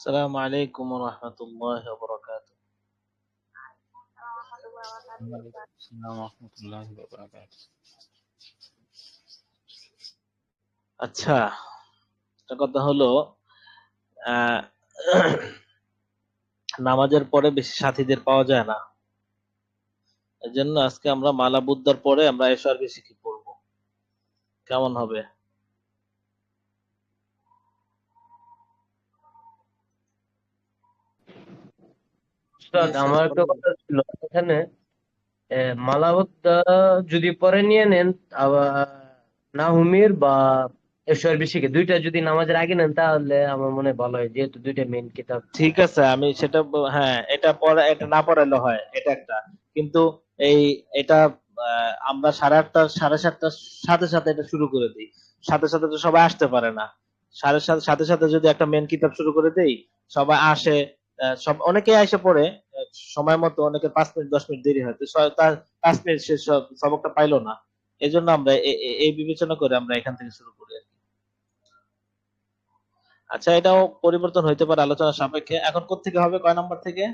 السلام عليكم ورحمة الله وبركاته. ওয়ালাইকুম আসসালাম ওয়া রাহমাতুল্লাহি ওয়া বারাকাতুহু। আচ্ছা, একটা কথা হলো আহ, নামাজের পরে বেশি সাথীদের পাওয়া যায় না। এজন্য আজকে আমরা মালা বুদ্ধার পরে আমরা এশার বেশি কি পড়বো, কেমন হবে? উস্তাদ, নিয়ে শেষ আমার একটা করবো। কথা ছিল এখানে। মালাবতটা যদি পরে নিয়ে নেন, আবার নাহুমির বা এশার বিশিকে দুইটা যদি নামাজের আগে নেন, তাহলে আমার মনে হয় ভালো হয়, যেহেতু দুইটা মেইন কিতাব। ঠিক আছে, আমি সেটা হ্যাঁ, এটা পরে এটা না পড়াইলে হয়, এটা একটা। কিন্তু এই এটা আমরা 8:30 7:30 সাথে সাথে এটা শুরু করে দিই। সাথে সাথে তো সবাই আসতে পারে না। সাথে সাথে যদি একটা মেন কিতাব শুরু করে দেই, সবাই আসে। সব অনেকেই এসে পড়ে সময় মতো, অনেকে 5 মিনিট 10 মিনিট দেরি হয়, তো তার 5 মিনিট সে সবকটা পাইলো না। এই জন্য আমরা এই বিবেচনা করে আমরা এখান থেকে শুরু করি আর কি। আচ্ছা, এটাও পরিবর্তন হইতে পারে আলোচনা সাপেক্ষে। এখন কোত্থেকে হবে, কয় নাম্বার থেকে?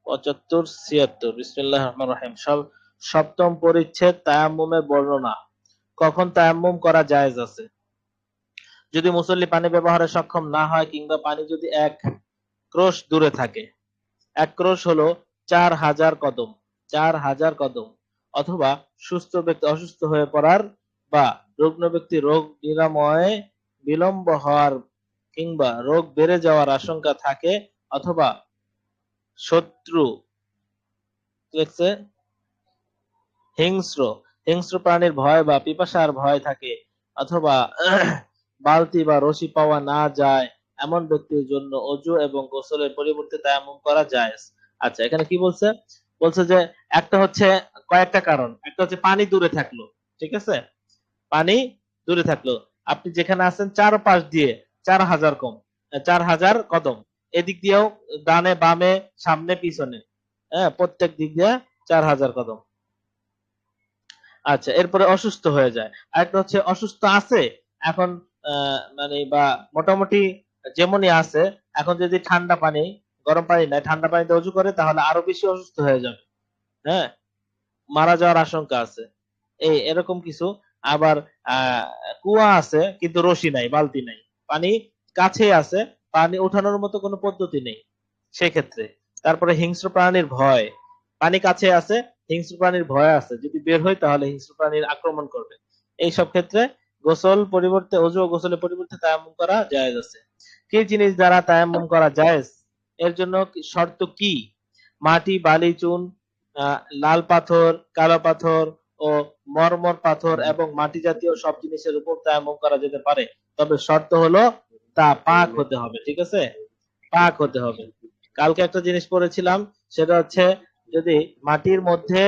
75 76। বিসমিল্লাহির রহমানির রহিম। সপ্তম পরিচ্ছেদ, তায়াম্মুমের বর্ণনা। কখন তায়াম্মুম করা জায়েজ আছে? যদি মুসল্লি পানি ব্যবহারে সক্ষম না হয়, কিংবা পানি যদি 1 ক্রোশ দূরে থাকে। 1 ক্রোশ হলো 4000 কদম। 4000 কদম। অথবা সুস্থ ব্যক্তি অসুস্থ হয়ে পড়ার বা রুগ্ন ব্যক্তি রোগ নিরাময়ে বিলম্ব হওয়ার কিংবা রোগ বেড়ে যাওয়ার আশঙ্কা থাকে, অথবা শত্রু দেখছে হিংস্র হিংস্র প্রাণীর ভয় বা পিপাসার ভয় থাকে, অথবা বালতি বা রশি পাওয়া না যায়, এমন ব্যক্তির জন্য অজু এবং গোসলের পরিবর্তে তায়াম্মুম করা জায়েজ। আচ্ছা, এখানে কি বলছে? বলছে যে একটা হচ্ছে কয়েকটা কারণ। একটা হচ্ছে পানি দূরে থাকলো, ঠিক আছে? পানি দূরে থাকলো, আপনি যেখানে আছেন চারপাশ দিয়ে 4000 4000 কদম, এদিক দিয়েও, ডানে বামে সামনে পিছনে, হ্যাঁ, প্রত্যেক দিক দিয়ে 4000 কদম। আচ্ছা, এরপরে অসুস্থ হয়ে যায়। আরেকটা হচ্ছে অসুস্থ আছে এখন, মানে বা মোটামুটি যেমনই আছে, এখন যদি ঠান্ডা পানি, গরম পানি নাই, ঠান্ডা পানিতে অজু করে, তাহলে আরো বেশি অসুস্থ হয়ে যাবে। হ্যাঁ, মারা যাওয়ার আশঙ্কা আছে। এরকম কিছু। আবার আহ কুয়া আছে কিন্তু রশি নাই, বালতি নাই, পানি কাছে আছে, পানি ওঠানোর মতো কোনো পদ্ধতি নেই, সেক্ষেত্রে। তারপরে হিংস্র প্রাণীর ভয়, পানি কাছে আছে, হিংস্র প্রাণীর ভয় আছে, যদি বের হয় তাহলে হিংস্র প্রাণীর আক্রমণ করবে। এই সব ক্ষেত্রে গোসল পরিবর্তে অজু ও গোসলের পরিবর্তে তায়াম্মুম করা জায়েজ আছে। কি জিনিস দ্বারা তায়াম্মুম করা জায়েজ? এর জন্য শর্ত কি? মাটি, বালি, চুন, লাল পাথর, কালো পাথর ও মরমর পাথর এবং মাটি জাতীয় সব জিনিসের উপর তায়াম্মুম করা যেতে পারে, তবে শর্ত হলো তা পাক হতে হবে, ঠিক আছে? পাক হতে হবে। কালকে একটা জিনিস পড়েছিলাম, সেটা হচ্ছে যদি মাটির মধ্যে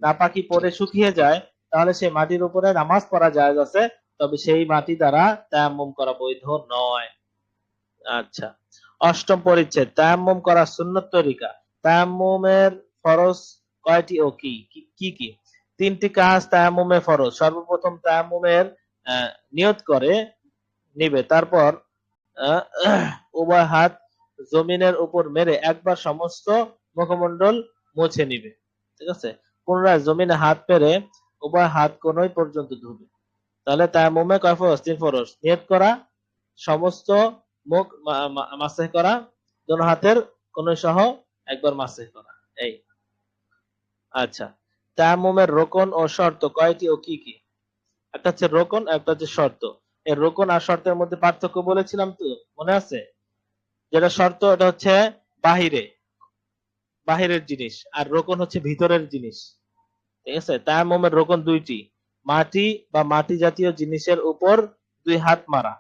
নাপাকি পড়ে শুকিয়ে যায়, তাহলে সেই মাটির উপরে নামাজ পড়া জায়েজ আছে, তবে সেই মাটি দ্বারা তায়াম্মুম করা বৈধ নয়। আচ্ছা, অষ্টম পরিচ্ছেদ, তায়াম্মুম করা সুন্নত তরিকা। তায়াম্মুমের ফরজ কয়টি ও কি কি কি? 3টি কাজ তায়াম্মুমে ফরজ। সর্বপ্রথম তায়াম্মুমের নিয়ত করে নিবে, তারপর আহ, উভয় হাত জমিনের উপর মেরে একবার সমস্ত মুখমণ্ডল মুছে নিবে, ঠিক আছে? পুনরায় জমিনে হাত পেরে উভয় হাত কোনই পর্যন্ত ধুবে। তাহলে তায়াম্মুমে কয় ফরজ? 3 ফরজ। নিয়ত করা, সমস্ত মুখ মাসেহ করা, দোনো হাতের কোন সহ একবার মাসেহ করা। এই। আচ্ছা, তায়াম্মুমের রোকন ও শর্ত কয়টি ও কি কি? একটা হচ্ছে রোকন, একটা হচ্ছে শর্ত। এই রোকন আর শর্তের মধ্যে পার্থক্য বলেছিলাম তো, মনে আছে? যেটা শর্ত এটা হচ্ছে বাহিরে, বাহিরের জিনিস, আর রোকন হচ্ছে ভিতরের জিনিস, ঠিক আছে? তায়াম্মুমের রোকন 2টি। মাটি বা মাটি জাতীয় জিনিসের উপর 2 হাত মারা,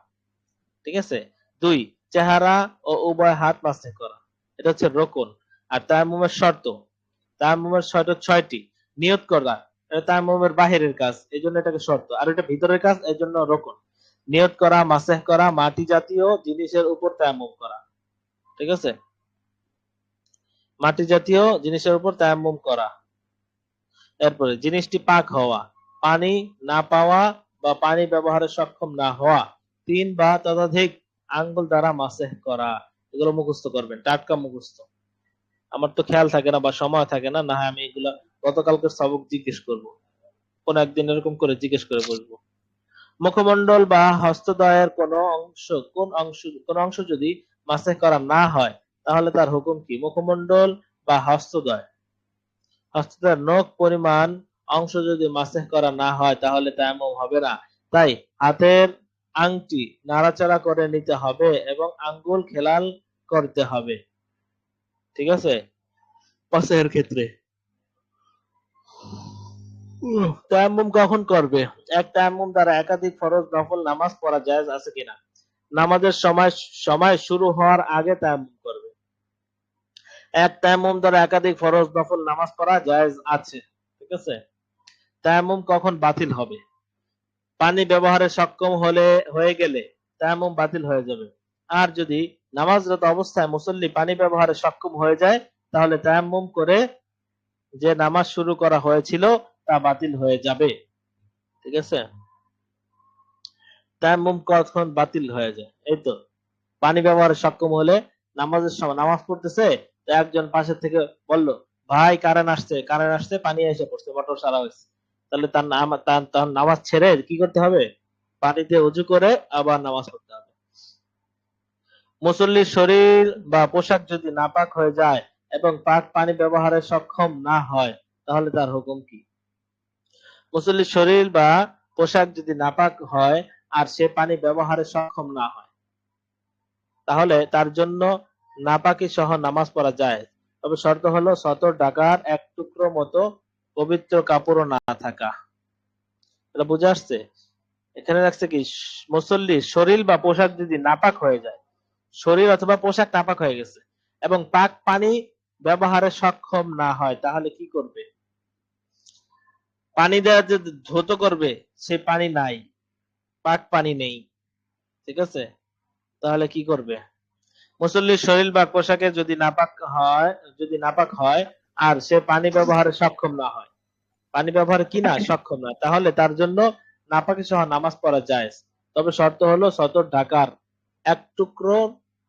ঠিক আছে? 2, চেহারা ও উভয় হাত মাসে করা, এটা হচ্ছে রোকন। আর তায়াম্মুমের শর্ত, তায়াম্মুমের শর্ত 6টি। নিয়ত করা, এটা তায়াম্মুমের বাহিরের কাজ, এই জন্য এটাকে শর্ত, আর এটা ভিতরের কাজ, এই জন্য রোকন। নিয়ত করা, মাসেহ করা, মাটি জাতীয় জিনিসের উপর তায়াম্মুম করা, ঠিক আছে? মাটি জাতীয় জিনিসের উপর তায়াম্মুম করা। এরপরে জিনিসটি পাক হওয়া, পানি না পাওয়া বা পানি ব্যবহারে সক্ষম না হওয়া, 3 বা ততোধিক আঙ্গুল দ্বারা মাসেহ করা। এগুলো মুখস্থ করবেন, টাটকা মুখস্থ। আমার তো খেয়াল থাকে না বা সময় থাকে না, না হয় আমি এগুলা গতকালকের সবক জিজ্ঞেস করব, কোন একদিন এরকম করে জিজ্ঞেস করে বসবো। মুখমণ্ডল বা হস্তদ্বয়ের কোন অংশ যদি মাসেহ করা না হয় তাহলে তার হুকুম কি? মুখমণ্ডল বা হস্তদ্বয়ের নখ পরিমাণ অংশ যদি মাসেহ করা না হয় তাহলে তায়াম্মুম হবে না। তাই হাতের আংটি নাড়াচাড়া করে নিতে হবে এবং আঙ্গুল খেলাল করতে হবে। ঠিক আছে, মাসেহের ক্ষেত্রে। তায়াম্মুম কখন করবে? এক তায়াম্মুম দ্বারা একাধিক ফরজ নফল নামাজ পড়া জায়েজ আছে কিনা? নামাজের সময় শুরু হওয়ার আগে তায়াম্মুম করবে। এক তায়াম্মুম দ্বারা একাধিক ফরজ নফল নামাজ পড়া জায়েজ আছে। ঠিক আছে। তায়াম্মুম কখন বাতিল হবে? পানি ব্যবহারে সক্ষম হয়ে গেলে তায়াম্মুম বাতিল হয়ে যাবে। আর যদি নামাজরত অবস্থায় মুসল্লি পানি ব্যবহারে সক্ষম হয়ে যায় তাহলে তায়াম্মুম করে যে নামাজ শুরু করা হয়েছিল তা বাতিল হয়ে যাবে। ঠিক আছে। তায়াম্মুম কখন বাতিল হয়ে যায়? এই তো পানি ব্যবহারে সক্ষম হলে নামাজের সময় নামাজ পড়তেছে, তো একজন পাশে থেকে বলল, ভাই কারেন্ট আসছে, পানি এসে পড়ছে, মোটর সারা হয়েছে, তাহলে তার নামাজ ছেড়ে কি করতে হবে? পানিতে উজু করে আবার নামাজ পড়তে হবে। মুসল্লির শরীর বা পোশাক যদি নাপাক হয়ে যায় এবং পাক পানি ব্যবহারে সক্ষম না হয় তাহলে তার হুকুম কি? মুসল্লির শরীর বা পোশাক যদি নাপাক হয় আর সে পানি ব্যবহারে সক্ষম না হয় তাহলে তার জন্য নাপাকি সহ নামাজ পড়া যায়, তবে শর্ত হলো সতর ঢাকার এক টুকরো মতো পবিত্র কাপড়ও না থাকা। এটা বুঝে আসছে? এখানে রাখছে কি, মুসল্লির শরীর বা পোশাক যদি নাপাক হয়ে যায়, শরীর অথবা পোশাক নাপাক হয়ে গেছে এবং পাক পানি ব্যবহারে সক্ষম না হয় তাহলে কি করবে? পানি দেওয়া যে ধৌত করবে সে পানি নাই, পাক পানি নেই। ঠিক আছে, তাহলে কি করবে? মুসল্লির শরীর বা পোশাকে যদি নাপাক হয় আর সে পানি ব্যবহারে সক্ষম না হয়, পানি ব্যবহারে কি না সক্ষম না, তাহলে তার জন্য নাপাকি সহ নামাজ পড়া যায়, তবে শর্ত হলো সতর ঢাকার এক টুকরো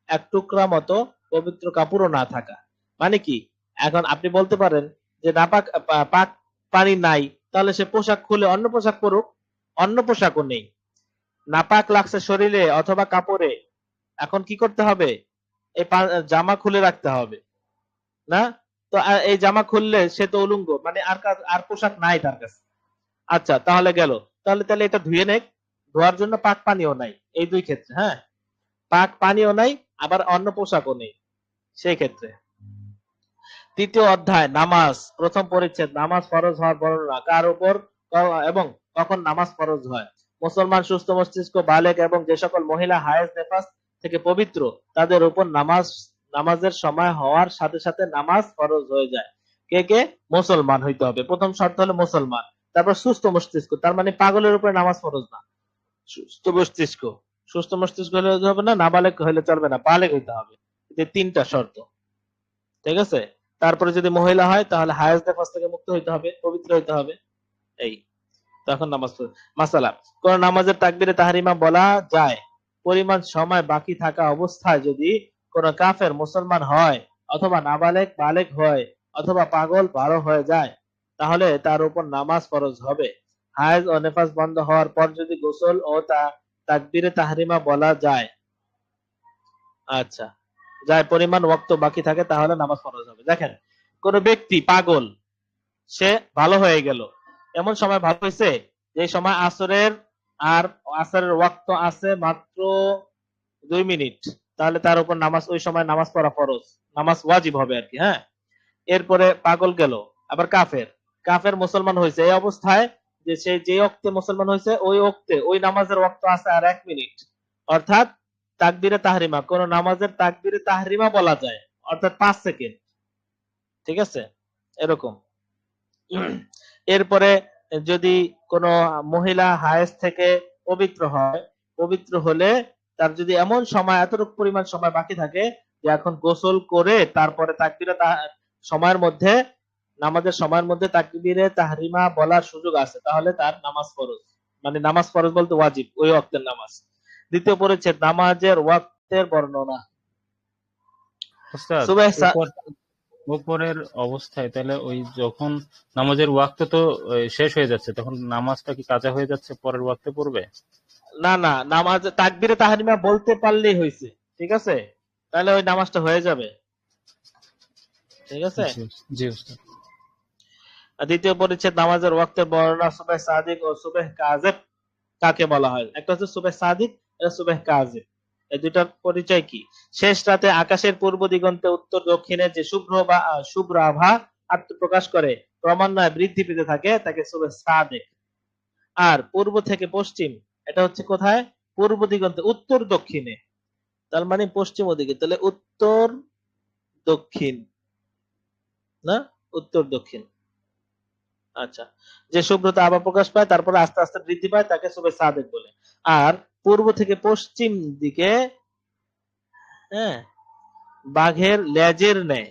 এক টুকরা মতো পবিত্র কাপড়ও না থাকা। মানে কি, এখন আপনি বলতে পারেন যে পাক পানি নাই, তাহলে সে পোশাক খুলে অন্য পোশাক পরুক, অন্য পোশাকও নেই, নাপাক লাগছে শরীরে অথবা কাপড়ে, এখন কি করতে হবে? এই জামা খুলে রাখতে হবে না? তো এই জামা খুললে সে তো উলঙ্গ, মানে আর পোশাক নাই তার কাছে। আচ্ছা, তাহলে গেল, তাহলে এটা ধুয়ে নেক, ধোয়ার জন্য পাক পানিও নাই, এই দুই ক্ষেত্রে। হ্যাঁ, পাক পানিও নাই আবার অন্য পোশাকও নেই সেই ক্ষেত্রে। তৃতীয় অধ্যায় নামাজ, প্রথম পরিচ্ছেদ, নামাজ ফরজ হওয়ার বর্ণনা, কার উপর এবং কখন নামাজ ফরজ হয়। মুসলমান সুস্থ মস্তিষ্ক বালেগ এবং যে সকল মহিলা হায়েজ নেফাস থেকে পবিত্র তাদের উপর নামাজের সময় হওয়ার সাথে সাথে নামাজ ফরজ হয়ে যায়। কে কে? মুসলমান হইতে হবে, প্রথম শর্ত হলো মুসলমান। তারপর সুস্থ মস্তিষ্ক, তার মানে পাগলের উপরে নামাজ ফরজ না, সুস্থ মস্তিষ্ক। সুস্থ মস্তিষ্ক হলে হবে না, নাবালেগ হলে চলবে না, বালেগ হইতে হবে। এই তিনটা শর্ত। ঠিক আছে। তারপরে যদি মহিলা হয় তাহলে হায়েজ নেফাস থেকে মুক্ত হইতে হবে, পবিত্র হইতে হবে। এই তখন নামাজ মাসালা, কোন নামাজের তাকবীরে তাহরিমা বলা যায় পরিমাণ সময় বাকি থাকা অবস্থায় যদি কোন কাফের মুসলমান হয় অথবা নাবালেগ বালেগ হয় অথবা পাগল বারো হয়ে যায় তাহলে তার উপর নামাজ ফরজ হবে। হায়েজ ও নেফাস বন্ধ হওয়ার পর যদি গোসল ও তাকবীরে তাহরিমা বলা যায়, আচ্ছা, যার পরিমাণ ওয়াক্ত বাকি থাকে তাহলে নামাজ ফরজ হবে। দেখেন, কোন ব্যক্তি পাগল, সে ভালো হয়ে গেল, এমন সময় ভালো হয়েছে যে সময় আসরের ওয়াক্ত আছে মাত্র 2 মিনিট, তাহলে তার উপর ওই সময় নামাজ পড়া ফরজ, নামাজ ওয়াজিব হবে আর কি। হ্যাঁ, এরপরে পাগল গেল, আবার কাফের মুসলমান হয়েছে, এই অবস্থায় যে সে যে ওক্তে মুসলমান হয়েছে ওই ওক্তে ওই নামাজের ওয়াক্ত আছে আর 1 মিনিট, অর্থাৎ তাকবীরে তাহরিমা, কোন নামাজের তাকবীরে তাহরিমা বলা যায় অর্থাৎ 5 সেকেন্ড। ঠিক আছে, এরকম। এরপরে যদি কোন মহিলা হায়েজ থেকে পবিত্র হয়, পবিত্র হলে তার যদি এমন সময় এতটুকু পরিমাণ সময় বাকি থাকে যে এখন গোসল করে তারপরে সময়ের মধ্যে নামাজের সময়ের মধ্যে তাকবীরে তাহরিমা বলার সুযোগ আছে, তাহলে তার নামাজ ফরজ। মানে নামাজ ফরজ বলতে ওয়াজিব, ওই ওয়াক্তের নামাজ। দ্বিতীয় পরিচ্ছেদ নামাজের ওয়াক্তের বর্ণনা। ওস্তাদ, সুবহ উপর উপরের অবস্থায় তাহলে ওই যখন নামাজের ওয়াক্ত তো শেষ হয়ে যাচ্ছে, তখন নামাজটা কি কাজা হয়ে যাচ্ছে, পরের ওয়াক্তে পড়বে? না না, নামাজ তাকবীরে তাহরিমা বলতে পারলেই হয়েছে, ঠিক আছে, তাহলে ওই নামাজটা হয়ে যাবে, ঠিক আছে। জি জি ওস্তাদ। আর দ্বিতীয় পরিচ্ছেদ নামাজের ওয়াক্তের বর্ণনা। সুবহ সাদিক ও সুবহ কাযিব কাকে বলা হয়? একটা হচ্ছে সুবহ সাদিক, এটা সুবহ কাযিব। এই দুটার পরিচয় কি? শেষ রাতে আকাশের পূর্ব দিগন্তে উত্তর দক্ষিণে যে শুভ্র বা শুভ্র আভা আত্মপ্রকাশ করে ক্রমান্বয়ে বৃদ্ধি পেতে থাকে তাকে সুবহ সাদিক। আর পূর্ব থেকে পশ্চিম, এটা হচ্ছে কোথায়? পূর্ব দিগন্তে, উত্তর দক্ষিণে, তার মানে পশ্চিম ওদিকে, তাহলে উত্তর দক্ষিণ, না, উত্তর দক্ষিণ। আচ্ছা, যে শুভ্রতা আভা প্রকাশ পায় তারপরে আস্তে আস্তে বৃদ্ধি পায় তাকে সুবহ সাদিক বলে। আর পূর্ব থেকে পশ্চিম দিকে, হ্যাঁ, বাঘের লেজের ন্যায়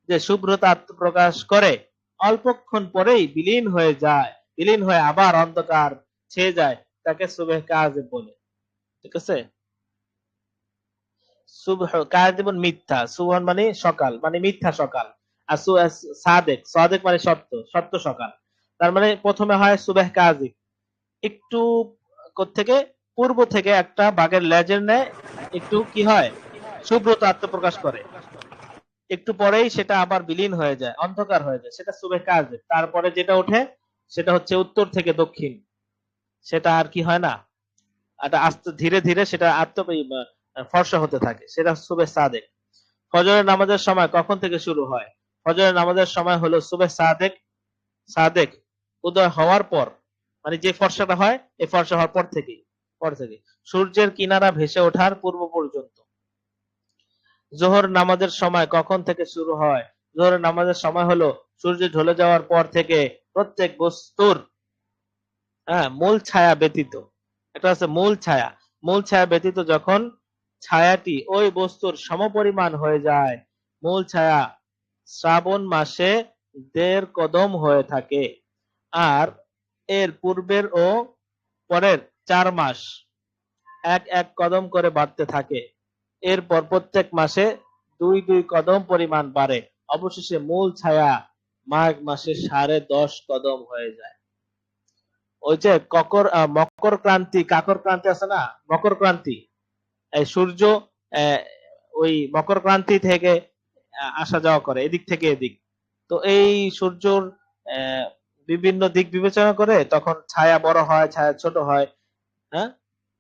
যে শুভ্রতা আত্মপ্রকাশ করে অল্পক্ষণ পরেই বিলীন হয়ে যায়, বিলীন হয়ে আবার অন্ধকার ছেয়ে যায়, তাকে সুবহ কাযিব বলে, ঠিক আছে। সুবহ কাযিব মিথ্যা, সুবহ মানে সকাল, মানে মিথ্যা সকাল। আর সাদেক, সাদেক মানে সত্য, সত্য সকাল। তার মানে প্রথমে হয় সুবহ কাযিব, একটু থেকে পূর্ব থেকে একটা বাঘের লেজের ন্যায় একটু কি হয়, শুভ্রতা আত্মপ্রকাশ করে, একটু পরেই সেটা আবার বিলীন হয়ে যায়, অন্ধকার হয়ে যায়, সেটা সুবহ কাযিব। তারপরে যেটা ওঠে সেটা হচ্ছে উত্তর থেকে দক্ষিণ, সেটা আর কি হয় না, এটা আস্তে ধীরে ধীরে সেটা ফর্সা হতে থাকে, সেটা সুবহ সাদেক। ফজরের নামাজের সময় কখন থেকে শুরু হয়? ফজরের নামাজের সময় হলো সুবহ সাদেক, সাদেক উদয় হওয়ার পর, মানে যে ফর্সাটা হয় এই ফর্সা হওয়ার পর থেকে সূর্যের কিনারা ভেসে ওঠার পূর্ব পর্যন্ত। জোহর নামাজের সময় কখন থেকে শুরু হয়? জোহরের নামাজের সময় হলো সূর্য ঢলে যাওয়ার পর থেকে প্রত্যেক বস্তুর, হ্যাঁ, মূল ছায়া ব্যতীত, এটা হচ্ছে মূল ছায়া, মূল ছায়া ব্যতীত যখন ছায়াটি ওই বস্তুর সমপরিমাণ হয়ে যায়, মূল ছায়া শ্রাবণ মাসে ১.৫ কদম হয়ে থাকে। আর এর পূর্বের ও পরের ৪ মাস ১ কদম করে বাড়তে থাকে। এরপর প্রত্যেক মাসে ২ কদম পরিমাণ বাড়ে। অবশেষে মূল ছায়া মাঘ মাসে ১.৫ কদম হয়ে যায়। ওই যে মকর ক্রান্তি, কাকর ক্রান্তি আছে না, মকর ক্রান্তি, এই সূর্য ওই মকর ক্রান্তি থেকে আসা যাওয়া করে এদিক থেকে এদিক। তো এই সূর্যর বিভিন্ন দিক বিবেচনা করে তখন ছায়া বড় হয়, ছায়া ছোট হয়, হ্যাঁ,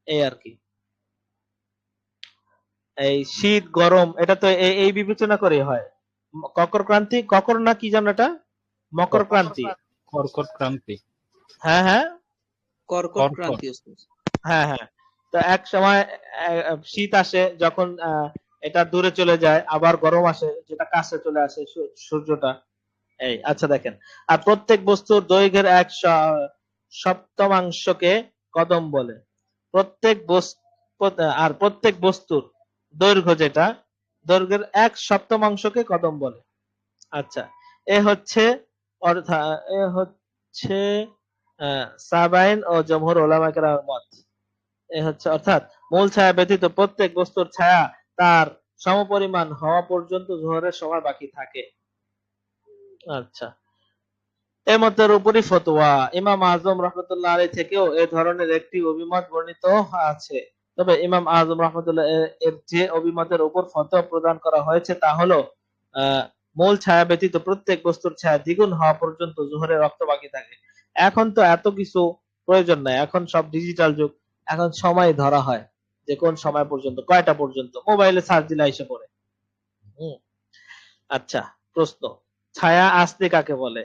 এই আর কি। এই শীত গরম এটা তো এই বিবেচনা করে হয়। ককর ক্রান্তি, ককর না কি জানো এটা, মকর ক্রান্তি, কর্কট ক্রান্তি। হ্যাঁ হ্যাঁ, কর্কট কর্কট। ক্রান্তি উস্তাদ। হ্যাঁ হ্যাঁ। তো এক সময় শীত আসে যখন এটা দূরে চলে যায়, আবার গরম আসে যেটা কাছে চলে আসে সূর্যটা। এই আচ্ছা দেখেন, আর প্রত্যেক বস্তুর দৈর্ঘ্যের এক সপ্তমাংশকে কদম বলে। প্রত্যেক আর প্রত্যেক বস্তুর দৈর্ঘ্য যেটা, দৈর্ঘ্যের ১/৭ কদম বলে। আচ্ছা, এ হচ্ছে এ হচ্ছে সাবাইন ও জমহুর উলামা কেরামের মত। এ হচ্ছে অর্থাৎ মূল ছায়া ব্যতীত প্রত্যেক বস্তুর ছায়া তার সমপরিমাণ হওয়া পর্যন্ত জোহরের সময় বাকি থাকে। আচ্ছা, এ মতের উপরই ফতোয়া। ইমাম আজম রহমতুল্লাহ আলাইহি থেকেও এ ধরনের একটি অভিমত বর্ণিত আছে। তবে ইমাম আজম রহমতুল্লাহ এর যে অভিমতের উপর ফতোয়া প্রদান করা হয়েছে তা হলো মূল ছায়া ব্যতীত প্রত্যেক বস্তুর ছায়া দ্বিগুণ হওয়া পর্যন্ত জোহরের রক্ত বাকি থাকে। এখন তো এত কিছু প্রয়োজন নাই, এখন সব ডিজিটাল যুগ, এখন সময় ধরা হয় যে কোন সময় পর্যন্ত, কয়টা পর্যন্ত, মোবাইলে সার্চ দিলে এসে পড়ে। হুম। আচ্ছা, প্রশ্ন, ছায়া আসতে কাকে বলে?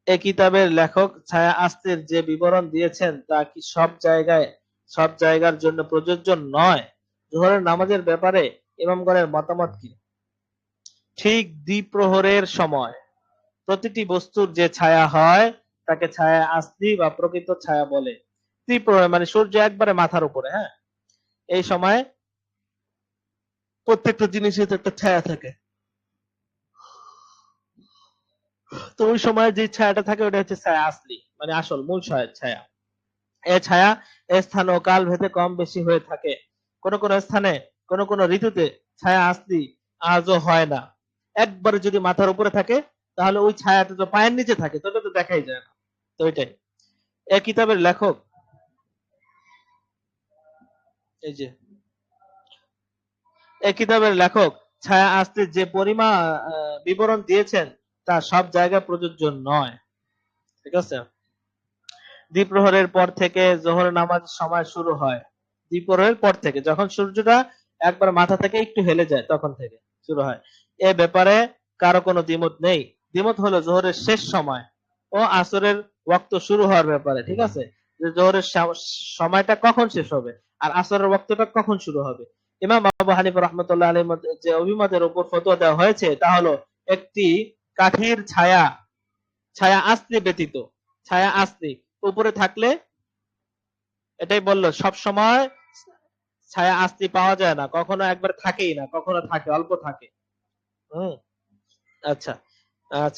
এ কিতাবের লেখক ছায়া আসতের যে বিবরণ দিয়েছেন তা কি সব জায়গার জন্য প্রযোজ্য নয়? জোহরের নামাজের ব্যাপারে ইমামগণের মতামত কি? ঠিক দ্বিপ্রহরের সময় প্রতিটি বস্তুর যে ছায়া হয় তাকে ছায়া আসতি বা প্রকৃত ছায়া বলে। দ্বিপ্রহর মানে সূর্য একবারে মাথার উপরে, হ্যাঁ, এই সময় প্রত্যেকটা জিনিসের তো একটা ছায়া থাকে। তো ওই সময় যে ছায়াটা থাকে ওটা হচ্ছে ছায়া আসলি, মানে আসল মূল ছায়া। এ ছায়া স্থান ও কাল ভেদে কম বেশি হয়ে থাকে। কোন কোন স্থানে কোন কোন ঋতুতে ছায়া আসলি আজও হয় না। একবারে যদি মাথার উপরে থাকে তাহলে ওই ছায়াটা তো পায়ের নিচে থাকে, তো ওটা তো দেখাই যায় না। তো ওইটাই। এ কিতাবের লেখক এই যে এই কিতাবের লেখক ছায়া আসতে যে বিবরণ দিয়েছেন তা সব জায়গায় প্রযোজ্য নয়। ঠিক আছে। দ্বিপ্রহরের পর থেকে জোহর নামাজ সময় শুরু হয়। দ্বিপ্রহরের পর থেকে, যখন সূর্যটা একবার মাথা থেকে একটু হেলে যায় তখন থেকে শুরু হয়। এ ব্যাপারে কারো কোনো দ্বিমত নেই। দ্বিমত হলো জোহরের শেষ সময় ও আসরের ওয়াক্ত শুরু হওয়ার ব্যাপারে। ঠিক আছে, যে জোহরের সময়টা কখন শেষ হবে আর আসরের ওয়াক্তটা কখন শুরু হবে। ইমাম আবু হানিফা রাহমাতুল্লাহ আলাইহির মধ্যে যে অভিমতের উপর ফতোয়া দেওয়া হয়েছে তা হলো একটি কাঠির ছায়া, ছায়া আসলি ব্যতীত, ছায়া আসলি উপরে থাকলে, এটাই বললো সব সময় ছায়া আসলি পাওয়া যায় না, কখনো একবার থাকেই না, কখনো থাকে অল্প থাকে। হুম, আচ্ছা।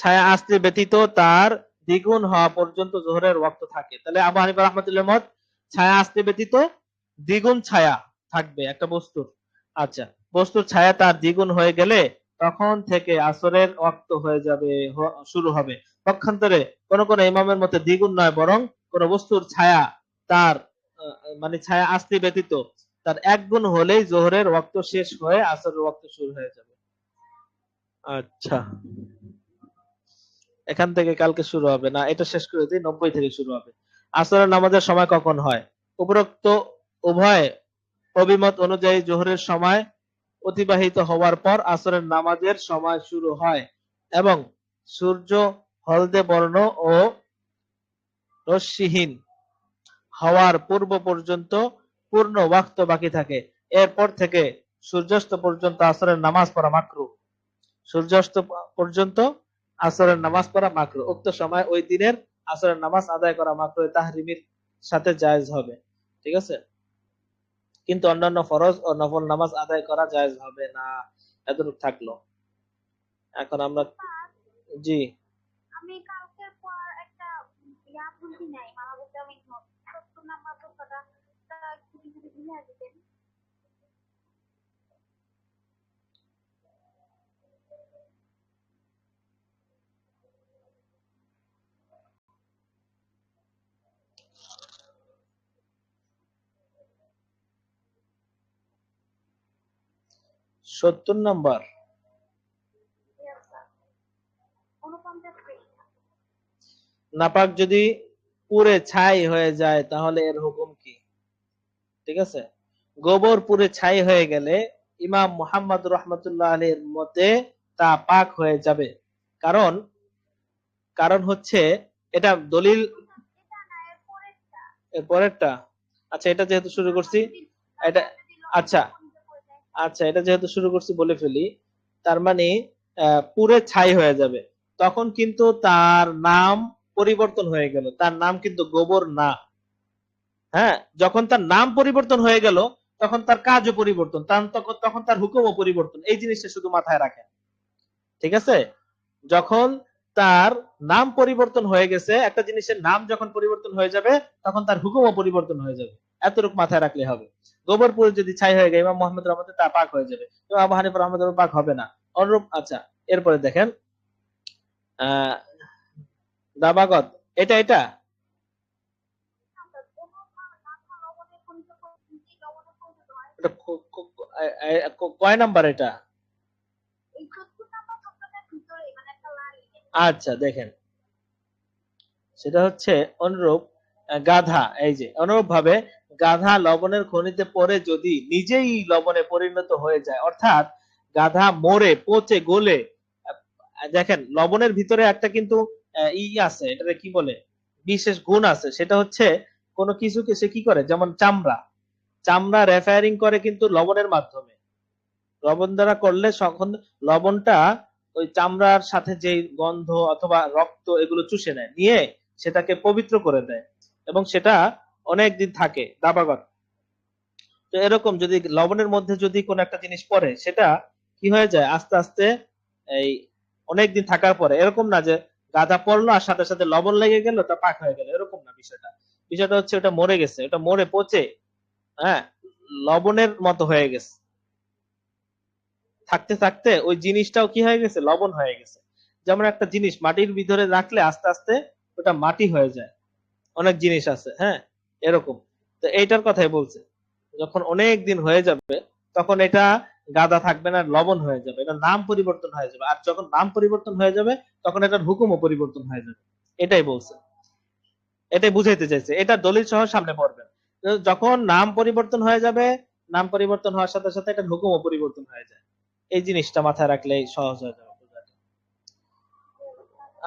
ছায়া আসলি ব্যতীত তার দ্বিগুণ হওয়া পর্যন্ত জোহরের ওয়াক্ত থাকে। তাহলে আবু হানিফা রাহমাতুল্লাহ মত ছায়া আসলি ব্যতীত দ্বিগুণ ছায়া থাকবে একটা বস্তুর। আচ্ছা, বস্তুর ছায়া তার দ্বিগুণ হয়ে গেলে তখন থেকে আসরের ওয়াক্ত হয়ে যাবে, শুরু হবে। পক্ষান্তরে কোন কোন ইমামের মতে দ্বিগুণ নয়, বরং কোন বস্তুর ছায়া তার মানে ছায়া আসলি ব্যতীত তার এক গুণ হলেই জোহরের ওয়াক্ত শেষ হয়ে আসরের ওয়াক্ত শুরু হয়ে যাবে। আচ্ছা, এখান থেকে কালকে শুরু হবে না, এটা শেষ করে দিই, 90 থেকে শুরু হবে। আসরের নামাজের সময় কখন হয়? উপরোক্ত উভয় অভিমত অনুযায়ী জোহরের সময় অতিবাহিত হওয়ার পর আসরের নামাজের সময় শুরু হয় এবং সূর্য হলদে বর্ণ ও রশ্মিহীন হওয়ার পূর্ব পর্যন্ত পূর্ণ ওয়াক্ত বাকি থাকে। এরপর থেকে সূর্যাস্ত পর্যন্ত আসরের নামাজ পড়া মাকরুহ। সূর্যাস্ত পর্যন্ত আসরের নামাজ পড়া মাকরুহ। উক্ত সময় ওই দিনের আসরের নামাজ আদায় করা মাকরুহ তাহরিমের সাথে জায়েজ হবে। ঠিক আছে, কিন্তু অন্যান্য ফরজ ও নফল নামাজ আদায় করা জায়েজ হবে না। এতটুকু থাকলো। এখন আমরা, জি, আমি কালকের পর একটা ভুলছি নাই মানবতা বিঘ্নত 70 নাম্বার প্রশ্নটা একটু যদি বুঝিয়ে দিতেন। সত্তর নাম্বার। 49 পৃষ্ঠা। নাপাক যদি পুরে ছাই হয়ে যায় তাহলে এর হুকুম কি? ঠিক আছে, গোবর পুরে ছাই হয়ে গেলে ইমাম মুহাম্মদ রাহমাতুল্লাহ আলাইহির মতে তা পাক হয়ে যাবে। কারণ কারণ হচ্ছে এটা দলিল। এটা না এর পরেরটা। এর পরেরটা, আচ্ছা এটা যেহেতু শুরু করছি, এটা, আচ্ছা আচ্ছা এটা যেহেতু শুরু করছি বলে ফেলি। তার মানে পুরে ছাই হয়ে যাবে, তখন কিন্তু তার নাম পরিবর্তন হয়ে গেল, তার নাম কিন্তু গোবর না। হ্যাঁ, যখন তার নাম পরিবর্তন হয়ে গেল তখন তার কাজও পরিবর্তন, তখন তার হুকুমও পরিবর্তন। এই জিনিসটা শুধু মাথায় রাখেন। ঠিক আছে, যখন তার নাম পরিবর্তন হয়ে গেছে, একটা জিনিসের নাম যখন পরিবর্তন হয়ে যাবে তখন তার হুকুমও পরিবর্তন হয়ে যাবে। এতটুকু মাথায় রাখলে হবে। গোবর পুরে যদি ছাই হয়ে যায় ইমাম মুহাম্মদ রহমতে তা পাক হয়ে যাবে, তো আবু হানিফা রহমতুল্লাহ পাক হবে না। অনুরূপ, আচ্ছা এরপরে দেখেন আহ দাবাগত, এটা এটা এটা কয় নাম্বার এটা? এই 70 নাম্বার প্রশ্নটার ভিতরে মানে একটা লাইন। আচ্ছা দেখেন, সেটা হচ্ছে অনুরূপ গাধা, এই যে অনুরূপ ভাবে গাধা লবণের খনিতে পড়ে যদি নিজেই লবণে পরিণত হয়ে যায়, অর্থাৎ গাধা মরে পচে গলে, দেখেন লবণের ভিতরে একটা কিন্তু আছে, এটাকে কি বলে, বিশেষ গুণ আছে, সেটা হচ্ছে কোনো কিছুকে সে কি করে, যেমন চামড়া, চামড়া রেফায়ারিং করে কিন্তু লবণের মাধ্যমে। লবণ দ্বারা করলে তখন লবণটা ওই চামড়ার সাথে যে গন্ধ অথবা রক্ত এগুলো চুষে নেয়, নিয়ে সেটাকে পবিত্র করে দেয় এবং সেটা অনেক দিন থাকে দাবাগত। তো এরকম যদি লবণের মধ্যে যদি কোন একটা জিনিস পড়ে সেটা কি হয়ে যায় আস্তে আস্তে, এই অনেক দিন থাকার পরে, এরকম না যে গাদা পড়লো আর সাথে সাথে লবণ লেগে গেল, তা পাক হয়ে গেল, এরকম না বিষয়টা। বিষয়টা হচ্ছে ওটা মরে গেছে, ওটা মরে পচে হ্যাঁ লবণের মতো হয়ে গেছে, থাকতে থাকতে ওই জিনিসটাও কি হয়ে গেছে, লবণ হয়ে গেছে। যেমন একটা জিনিস মাটির ভিতরে রাখলে আস্তে আস্তে ওটা মাটি হয়ে যায়, অনেক জিনিস আছে হ্যাঁ এরকম। তো এইটার কথাই বলছে, যখন অনেক দিন হয়ে যাবে তখন এটা গাদা থাকবে না, লবণ হয়ে যাবে, এটা নাম পরিবর্তন হয়ে যাবে। আর যখন নাম পরিবর্তন হয়ে যাবে তখন এটার হুকুমও পরিবর্তন হয়ে যাবে, এটাই বলছে, এটাই বুঝাইতে চাইছে। এটা দলিল সহ সামনে পড়বে। যখন নাম পরিবর্তন হয়ে যাবে, নাম পরিবর্তন হওয়ার সাথে সাথে এটার হুকুমও পরিবর্তন হয়ে যায়। এই জিনিসটা মাথায় রাখলেই সহজ হয়ে যাবে বোঝাটা।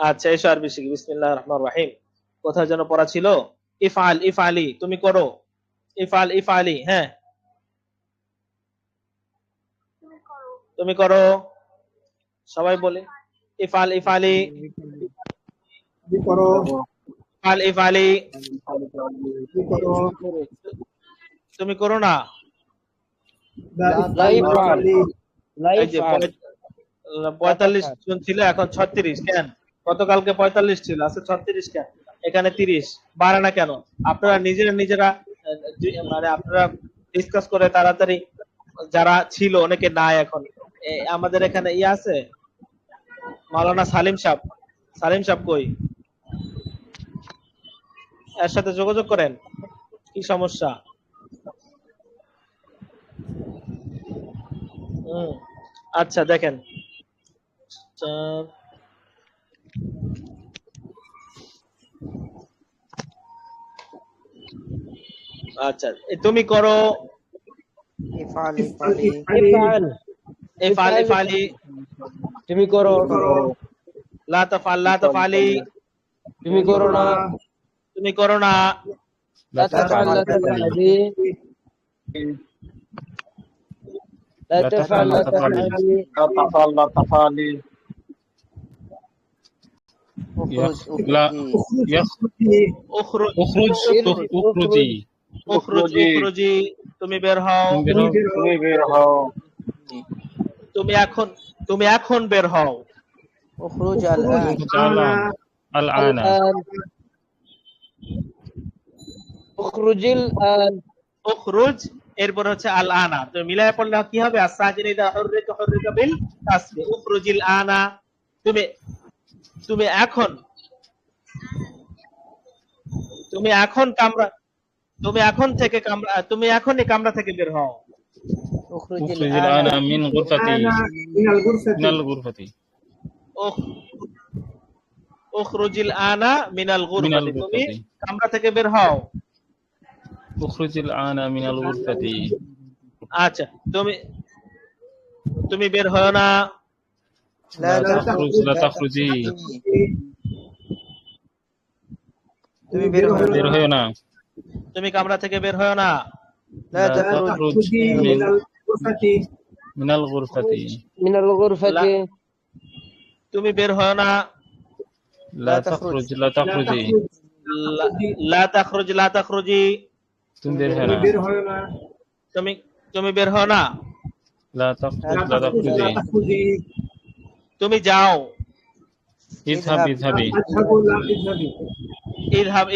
আচ্ছা এসো আর বেশি বিসমিল্লাহির রহমানির রহিম। কোথায় যেন পড়া ছিল, ইফআল ইফআলি, তুমি করো, ইফআল ইফআলি, হ্যাঁ তুমি করো। তুমি করো, সবাই বলে ইফআল ইফআলি, তুমি করো, ইফআল ইফআলি, তুমি করো, তুমি করো না। লাইফ এই যে 45 জন ছিল, এখন 36 কেন? গতকালকে 45 ছিল, আজকে 36 কেন? এখানে 30 বাড়ে না কেন? আপনারা নিজেরা মানে আপনারা ডিসকাস করে তাড়াতাড়ি, যারা ছিল অনেকে নাই এখন। আমাদের এখানে ইয়ে আছে মাওলানা সালিম সাহেব, সালিম সাহেব কই? এর সাথে যোগাযোগ করেন, কি সমস্যা? আচ্ছা দেখেন, আচ্ছা তুমি করো, ইফআল, ইফআল ইফআলি, তুমি করো, লা তাফআল লা তাফআলি, তুমি করো না, তুমি করো না, লা তাফআল লা তাফআলি, লা তাফআল লা তাফআলি, لا উখরুজ اخرج اخرجي উখরুজ উখরুজি, তুমি বের হও, তুমি এখন বের হও, اخرج الآن উখরুজিল আন, উখরুজ এরপর হচ্ছে আল আনা, তো মিলায় পড়লে কি হবে? আসাজিন ইদা হুররিকা বিল তাসবি, উখরুজিল আনা, তুমি এখন, তুমি এখনই কামরা থেকে বের হও। اخرج الآن من غرفتي من الغرفة উখরুজিল আনা মিনাল من গুরফাতি, তুমি الغرفة কামরা থেকে বের হও। اخرج الآن من الغرفة আচ্ছা তুমি বের হও না, لا تخرجي তুমি বের হও বের হয়ো না, তুমি কামরা থেকে বের হও না, لا تخرج من الغرفة মিনাল গুরফাতি, তুমি বের হও না, لا تخرجي লা তাখরুজি, তুমি বের হয়ো না, তুমি বের হও না, لا تخرجي তুমি যাও, اذهبي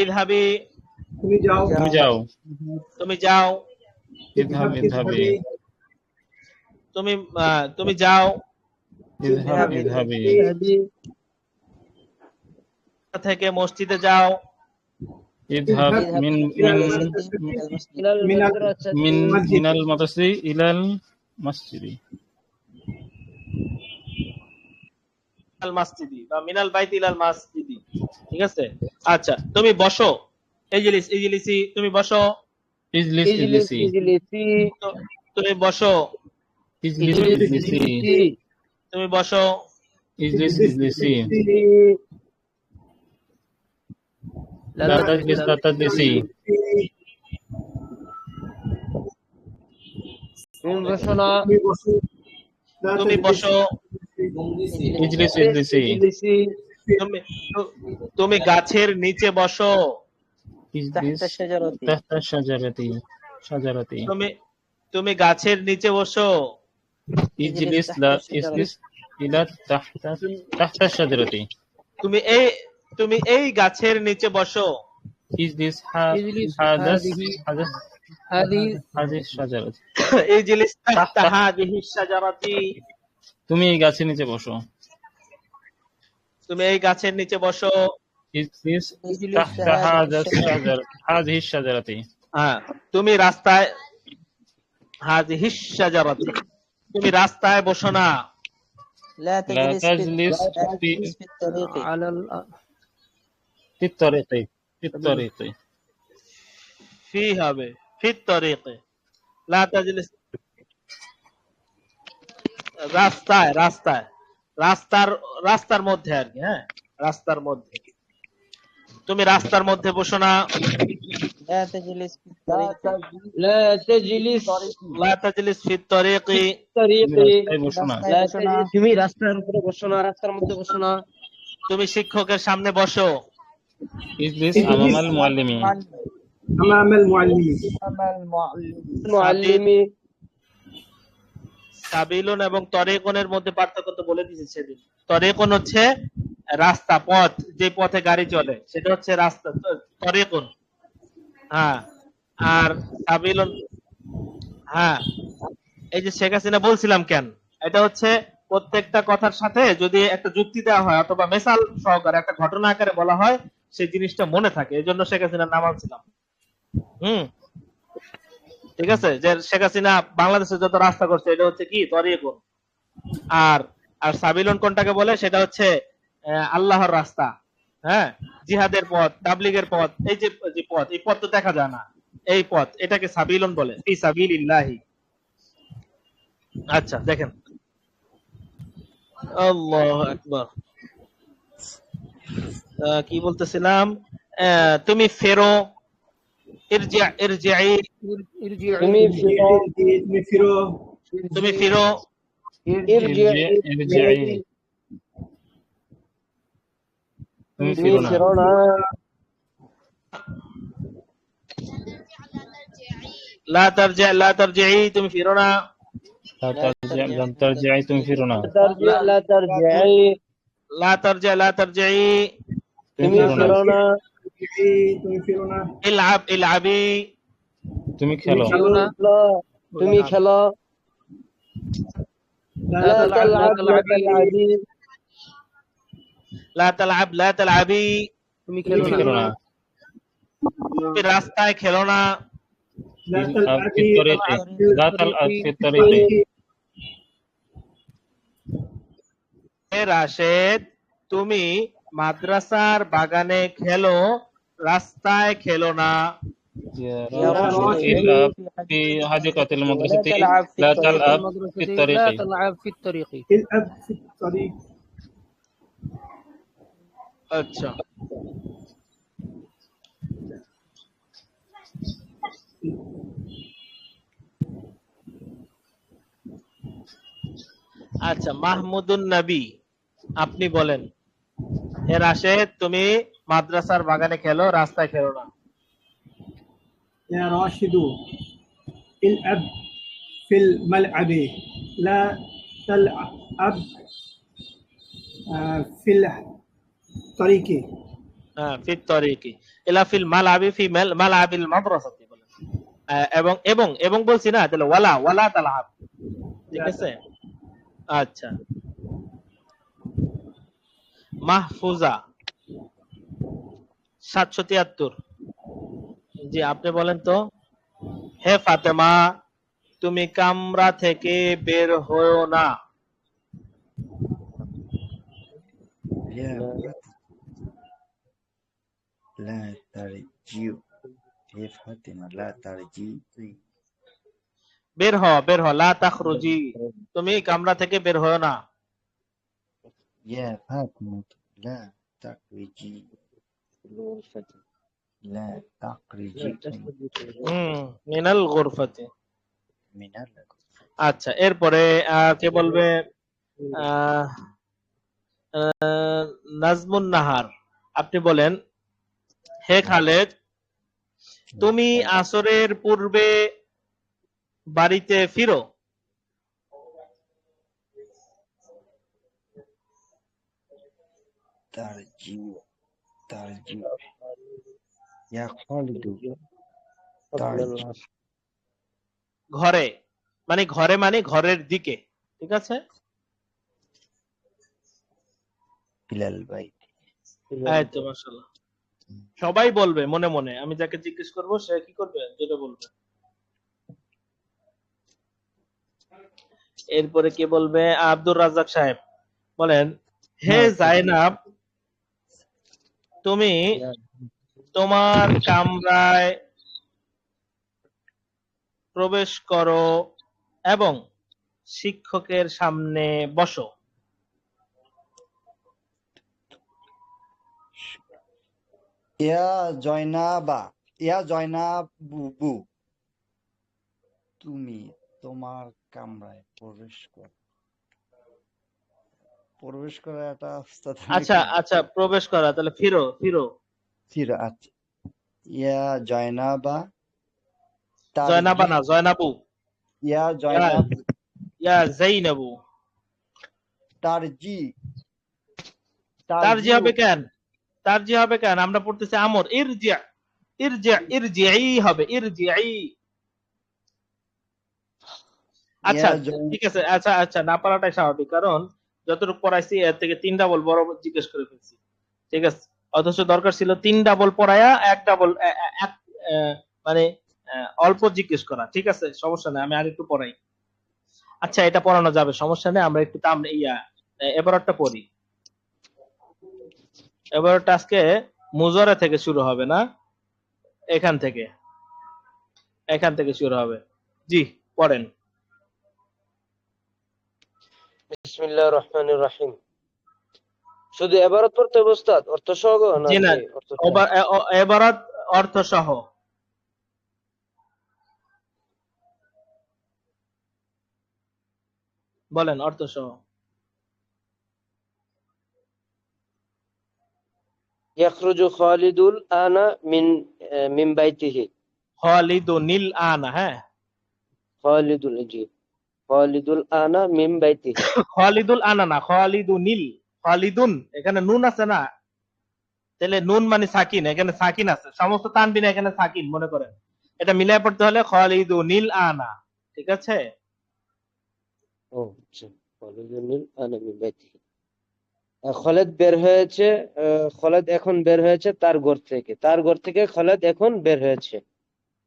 ইযহাবি, তুমি যাও, তুমি যাও, اذهبي তুমি যাও, اذهبي থেকে মসজিদে যাও, اذهب من المدرسة إلى المسجد আল মাসজিদি বা মিনাল বাইতি ইলাল মাসজিদি, ঠিক আছে? আচ্ছা তুমি বসো, ইজলিসি, তুমি বসো, اجلسي তুমি বসো, اجلسي তুমি বসো, اجلسي لا تجلسي তুমি বসো না, তুমি বসো, اجلسي তুমি গাছের নিচে বসো, اجلس تحت شجرة তুমি গাছের নিচে বসো, اجلس إلى تحت الشجرة তুমি এই তুমি এই গাছের নিচে বসো। Is this اجلس hadas هذه hadas هذه হাদিস শাজারাত? এই জিনিস তাহতা হাদিহি শাজারাতি। তুমি এই গাছের নিচে বসো। তুমি এই গাছের নিচে বসো। Is this اجلس তাহতা هذه হাদাস الشجرة শাজার হাদিস শাজারাতি? হ্যাঁ, তুমি রাস্তায় হাদিহি শাজারাতি, তুমি রাস্তায় বসো না। لا لا تجلس تجلس لا في تجلس في الطريق على في الطريق في الطريق ফি হবে ফি তরিকে, লা তাজলিস রাস্তায়, রাস্তায়, রাস্তার মধ্যে আর কি। হ্যাঁ, রাস্তার মধ্যে, তুমি রাস্তার মধ্যে বসো না। لا تجلس في الطريق لا تجلس লা তাজলিস ফি তরিকি, তুমি طريقي রাস্তায় বসো না। রাস্তায় لا বসো না। تجلس তুমি রাস্তার উপরে বসো না, রাস্তার মধ্যে বসো না। তুমি শিক্ষকের সামনে বসো। Is this আমামাল মুআল্লিমি? أمام المعلمين أمام المعلمين মুআল্লিমি সাবিলুন এবং তরিকুনের মধ্যে পার্থক্য তো বলে দিয়েছি সেদিন। তরিকুন হচ্ছে রাস্তা, পথ, যে পথে গাড়ি চলে সেটা হচ্ছে রাস্তা, তরিকুন। হ্যাঁ, আর সাবিলুন, হ্যাঁ, এই যে শেখ হাসিনা বলছিলাম কেন, এটা হচ্ছে প্রত্যেকটা কথার সাথে যদি একটা যুক্তি দেওয়া হয় অথবা মেসাল সহকারে একটা ঘটনা আকারে বলা হয়, সেই জিনিসটা মনে থাকে। এই জন্য শেখ হাসিনার নাম আনছিলাম। ঠিক আছে, যে শেখ হাসিনা বাংলাদেশে যত রাস্তা করছে এটা হচ্ছে কি তরিকুন। আর আর সাবিলুন কোনটাকে বলে, সেটা হচ্ছে আল্লাহর রাস্তা। হ্যাঁ, জিহাদের পথ, তাবলিগের পথ, এই যে যে পথ, এই পথ তো দেখা যায় না, এই পথ, এটাকে সাবিলুন বলে, ফি সাবিলিল্লাহি। আচ্ছা দেখেন, আল্লাহু আকবার। কি বলতেছিলাম, তুমি ফেরো, ইরজি ইরজিই, ارجعي তুমি ফিরো তুমি ফিরো, ইরজিই ইরজিই, তুমি তুমি ফিরো না। ফিরো না। লা তারজি লা তারজিই, তুমি ফিরো না। লাম তারজিই, তুমি ফিরো না। তারজি লা তারজিই, লা তারজি লা তারজিই, তুমি তুমি ফিরো না। ফিরো না। ইলআব ইলআবি, তুমি খেলো। তুমি খেলো। লা তালআব লা তালআবি, লা তালআব লা তালআবি, তুমি তুমি খেলো খেলো না। না। তুমি রাস্তায় খেলো না। ফি তরিকি, লা তালআব ফি তরিকি। হে রাশেদ, তুমি মাদ্রাসার বাগানে খেলো, রাস্তায় খেলো না। يا يا راشد راشد العب في حديقة المدرسة تلعب في لا الطريق تلعب في المدرسة الطريق. لا تلعب في الطريق আচ্ছা, আচ্ছা, মাহমুদুন নবী, আপনি বলেন, হে রাশেদ, তুমি মাদ্রাসার বাগানে খেলো, রাস্তায় খেলো না। يا راشد العب في الملعب لا تلعب في الطريق হ্যাঁ, ফি তরিকি, ইলা ফিল মালআবি ফি মালআবিল মাদ্রাসাতি বলেন। এবং এবং এবং বলছি না, তাহলে ওয়ালা ওয়ালা তালআব, ঠিক আছে। আচ্ছা, মাহফুজা 773, জি আপনি বলেন তো। হে ফাতেমা, তুমি কামরা থেকে বের হও না। يا لا ترجيع هي فاطمة لا ترجيع বের হ, বের হ, লা তাখরুজি, তুমি কামরা থেকে বের হও না। يا فاطمة لا تخرجي لا تخرجي মিনাল গুরফাতি। من আচ্ছা, এরপরে কে বলবে? আহ, নাজমুন নাহার, আপনি বলেন, হে খালেদ, তুমি আসরের পূর্বে বাড়িতে ফিরো। ترجيع ترجيع يا خالد ترجع ঘরে মানে ঘরের দিকে, ঠিক আছে? إلى البيت এই তো মাশাআল্লাহ। সবাই বলবে মনে মনে, আমি যাকে জিজ্ঞেস করব সে কি করবে, যেটা বলবে। এরপরে কে বলবে? আব্দুর রাজ্জাক সাহেব বলেন, হে জাইনাব, তুমি তোমার কামরায় প্রবেশ করো এবং শিক্ষকের সামনে বসো। يا জয়নাবা ইয়া জয়নাবু তুমি তোমার কামরায় প্রবেশ করা এটা আচ্ছা প্রবেশ করা, তাহলে ফিরো। ফির আচ্ছা ইয়া জয়নাবা জয়নাবা না, জয়নাবু। ইয়া জয়নাব ইয়া জাইনাবু। তারজি তারজি হবে কেন? তারজি হবে কেন? আমরা পড়তেছি আমর, ইরজিই হবে, ইরজিই। আচ্ছা ঠিক আছে, আচ্ছা না পারাটাই স্বাভাবিক, কারণ যতটুকু পড়াইছি এর থেকে 3 ডাবল বড় জিজ্ঞেস করে ফেলছি, ঠিক আছে? অথচ দরকার ছিল 3 ডাবল পড়ায়া 1 ডাবল মানে অল্প জিজ্ঞেস করা, ঠিক আছে? সমস্যা নেই, আমি আরেকটু পড়াই। আচ্ছা এটা পড়ানো যাবে, সমস্যা নেই। আমরা একটু এবারটা পড়ি। এবারটা আজকে মুজারে থেকে শুরু হবে না, এখান থেকে শুরু হবে। জি পড়েন। বিসমিল্লাহির রহমানির রহিম। শুধু এবারত পড়তে হবে উস্তাদ, অর্থ সহ জি না, নাকি অর্থ সহ? এবারত অর্থ সহ। বলেন অর্থ সহ। ইয়াখরুজু খালিদুল আনা মিন বাইতিহি। খালিদুনিল আনা, হ্যাঁ খালিদুল আনা মিন বাইতিহি। খালিদুল আনা না, খালিদুনিল। খালিদুন এখানে নুন আছে না, তাহলে নুন মানে সাকিন, এখানে সাকিন আছে, সমস্ত তানবিন এখানে সাকিন মনে করেন। এটা মিলাই পড়তে হলে খালিদুনিল আনা, ঠিক আছে? ও আচ্ছা, খালিদুল আনা মিন বাইতিহি। খালেদ বের হয়েছে, খালেদ এখন বের হয়েছে তার ঘর থেকে খালেদ এখন বের হয়েছে।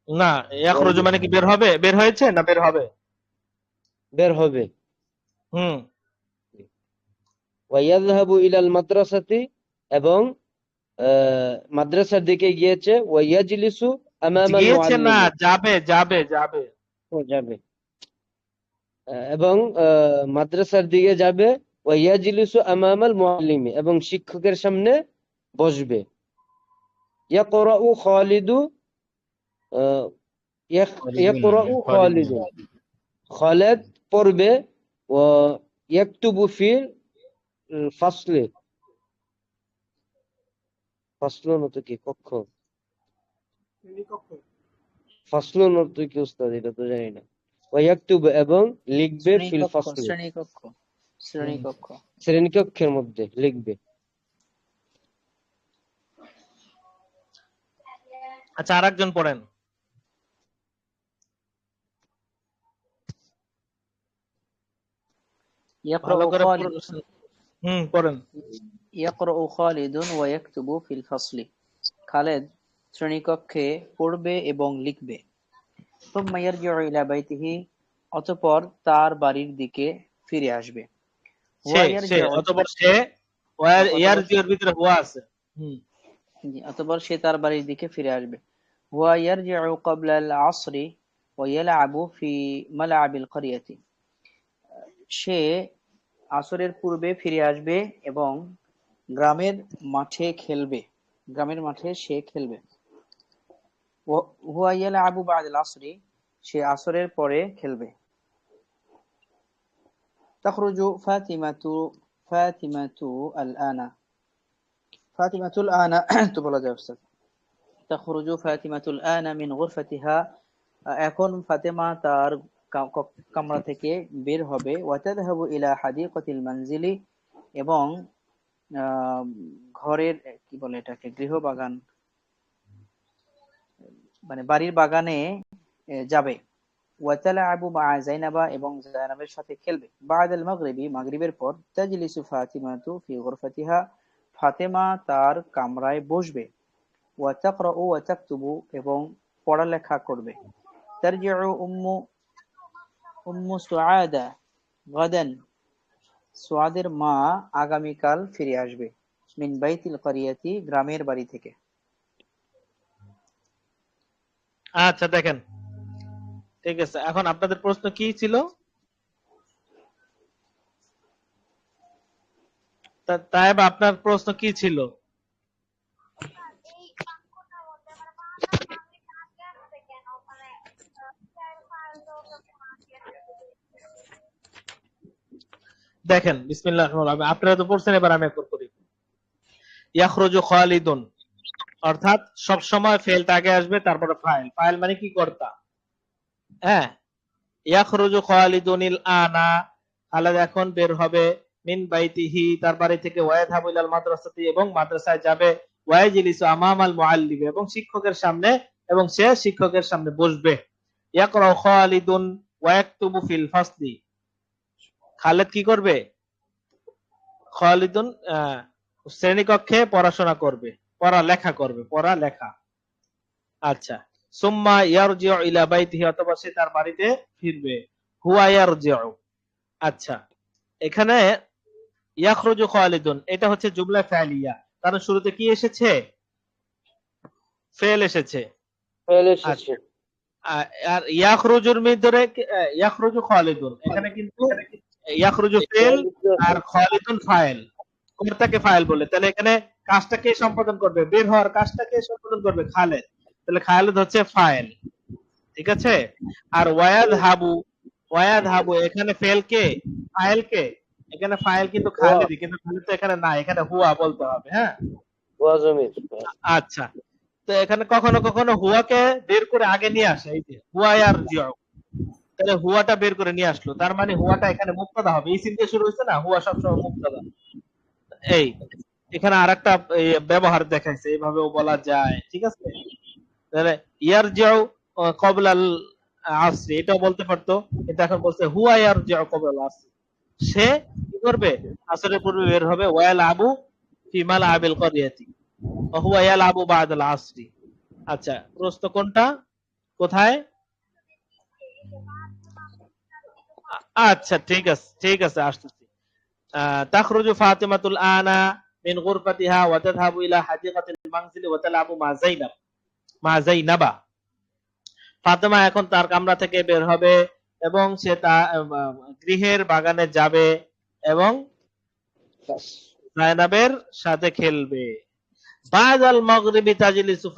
না, ইয়াখরুজু মানে কি বের হবে, বের হয়েছে না বের হবে? বের হবে। হুম। ওয়াইয়াযহাবু ইলাল মাদ্রাসাতি, এবং মাদ্রাসার দিকে গিয়েছে। ওয়াইয়াজলিসু আমামাল গিয়েছে না, মুআল্লিমি, যাবে। ও যাবে। এবং মাদ্রাসার দিকে যাবে। ওয়াইয়াজলিসু আমামাল মুআল্লিমি, এবং শিক্ষকের সামনে বসবে। ইয়াকরাউ খালিদু ইয়াকরাউ খালিদু, খালেদ পড়বে। ও ইয়াকতুবু ফিল ফাসলি, ফাসলুন অর্থ কি? কক্ষ। ফাসলুন অর্থ কি উস্তাদ? এটা তো জানি না। ওয়ায়াকতুবু, এবং লিখবে, ফিল ফাসলি, শ্রেণীকক্ষের মধ্যে লিখবে। আচ্ছা আরেকজন পড়েন। ভালো করে পড়েন। ইয়াকরাউ খালিদুন ওয়া ইয়াকতুবু ফিল ফাসলি। খালেদ শ্রেণীকক্ষে পড়বে এবং লিখবে। সুম্মা ইয়ারজিউ ইলা বাইতিহি, অতঃপর তার বাড়ির দিকে ফিরে আসবে। অতঃপর সে, ইয়ারজিউর ভিতরে হুয়া আছে। অতঃপর সে তার বাড়ির দিকে ফিরে আসবে। হুয়া ইয়ারজিউ ক্বাবলা আল আসরি ওয়া ইয়ালআবু ফি মালআবিল ক্বরিয়াতি। সে আসরের পূর্বে ফিরে আসবে এবং গ্রামের মাঠে সে খেলবে। হুয়া ইয়ালআবু বা'দাল আসরি, সে আসরের পরে খেলবে। তাখরুজু ফাতিমাতু আল আনা, ফাতিমাতুল আনা তো বলা যায় উস্তাদ। তাখরুজু ফাতিমাতুল আনা মিন গুরফাতিহা, এখন ফাতেমা তার কামরা থেকে বের হবে। ওয়া তাযহাবু ইলা হাদিকাতিল মানজিলি, এবং আহ, ঘরের কি বলে এটাকে, গৃহ বাগান, মানে বাড়ির বাগানে যাবে। ওয়াতালাআবু মা'a জাইনাবা, এবং জাইনাবের সাথে খেলবে। বা'দাল মাগরিবি, মাগরিবের পর। তাজলিসু ফাতিমাতু ফি গুরফাতিহা, ফাতেমা তার কামরায় বসবে। ওয়া তাকরাউ ওয়া তাকতুবু, এবং পড়ালেখা করবে। তারজিউ উম্মু সুআদা গাদান, সুআদের মা আগামীকাল ফিরে আসবে। মিন বাইতিল কারিয়াতি, গ্রামের বাড়ি থেকে। আচ্ছা দেখেন, ঠিক আছে। এখন আপনাদের প্রশ্ন কি ছিল? তাইব, আপনার প্রশ্ন কি ছিল? এই বাক্যটা বলতে মানে বাদাল মাগরিব আগে আসবে কেন, মানে ফেল ফাইল তো আগে আসবে। দেখেন, বিসমিল্লাহির রহমানির রহিম, আপনারা তো পড়ছেন, এবার আমি একবার করি। ইয়াখরুজু খালিদুন, অর্থাৎ সব সময় ফেলটা আগে আসবে, তারপরে ফাইল। ফাইল মানে কি, কর্তা। হ্যাঁ, ইয়াখরুজু খালিদুনিল আনা, খালেদ এখন বের হবে। মিন বাইতিহি, তার বাড়ি থেকে। ওয়ায়াযহাবু ইলাল মাদ্রাসাতি, এবং মাদ্রাসায় যাবে। ওয়ায়াজলিসু আমামাল মুআল্লিম, এবং শিক্ষকের সামনে, এবং সে শিক্ষকের সামনে বসবে। ইয়াকরাউ খালিদুন ওয়া ইয়াকতুবু ফিল ফাসলি, খালেদ কি করবে? খালিদুন শ্রেণীকক্ষে পড়াশোনা করবে, পড়ালেখা করবে, পড়ালেখা। আচ্ছা, সুম্মা ইয়ারজিউ ইলা বাইতিহি, অথবা সে তার বাড়িতে ফিরবে। হুয়া ইয়ারজিউ। আচ্ছা, এখানে ইয়াখরুজু খালিদুন, এটা হচ্ছে জুমলা ফাইলিয়া, কারণ শুরুতে কি এসেছে? ফেল এসেছে। ফেল আচ্ছা, এসেছে। আর ইয়াখরুজুর ভিতরে ইয়াখরুজু খালিদুন, এখানে কিন্তু ইয়াখরুজু ফেল আর খালিদুন ফাইল, কর্তাকে ফাইল বলে। তাহলে এখানে কাজটা কে সম্পাদন করবে? বের হওয়ার কাজটা কে সম্পাদন করবে? খালেদ। তাহলে খালেদ হচ্ছে ফাইল, ঠিক আছে। আর ওয়ায়াযহাবু, ওয়ায়াযহাবু এখানে ফেল কে? ফাইল কে? এখানে ফাইল কিন্তু খালেদই, কিন্তু খালেদ তো এখানে নাই, এখানে হুয়া বলতে হবে। হ্যাঁ, হুয়া জমির। আচ্ছা। তো এখানে কখনো কখনো হুয়াকে বের করে আগে নিয়ে আসে, এই যে হুয়া ইয়ারজিউ, তাহলে হুয়াটা বের করে নিয়ে আসলো, তার মানে হুয়াটা এখানে মুবতাদা হবে। ইসিম দিয়ে শুরু হয়েছে না, হুয়া সবসময় মুবতাদা। এই এখানে আরেকটা ব্যবহার দেখাইছে, এইভাবেও বলা যায়, ঠিক আছে। তাহলে ইয়ারজিউ ক্বাবলাল আসরি, এটাও বলতে পারতো, কিন্তু এখন বলছে হুয়া ইয়ারজিউ ক্বাবলাল আসরি, সে কি করবে? আসরের পূর্বে বের হবে। ওয়ালাবু ফি মালআবিল কারিয়াতি ওয়া হুয়া ইয়ালাবু বা'দাল আসরি। আচ্ছা, প্রশ্ন কোনটা, কোথায়? আচ্ছা, ঠিক আছে, ঠিক আছে, আসতেছি। তাখরুজু ফাতিমাতুল আনা মিন গুরফাতিহা ওয়া তাযহাবু ইলা হাদিকাতিল মানজিলি ওয়া তালআবু মা যায়নাব, মা যায়নাবা। ফাতেমা এখন তার কামরা থেকে বের হবে, এবং সে গৃহের বাগানে যাবে, এবং যায়নাবের সাথে খেলবে। বাদাল মাগরিবি তাজলিসু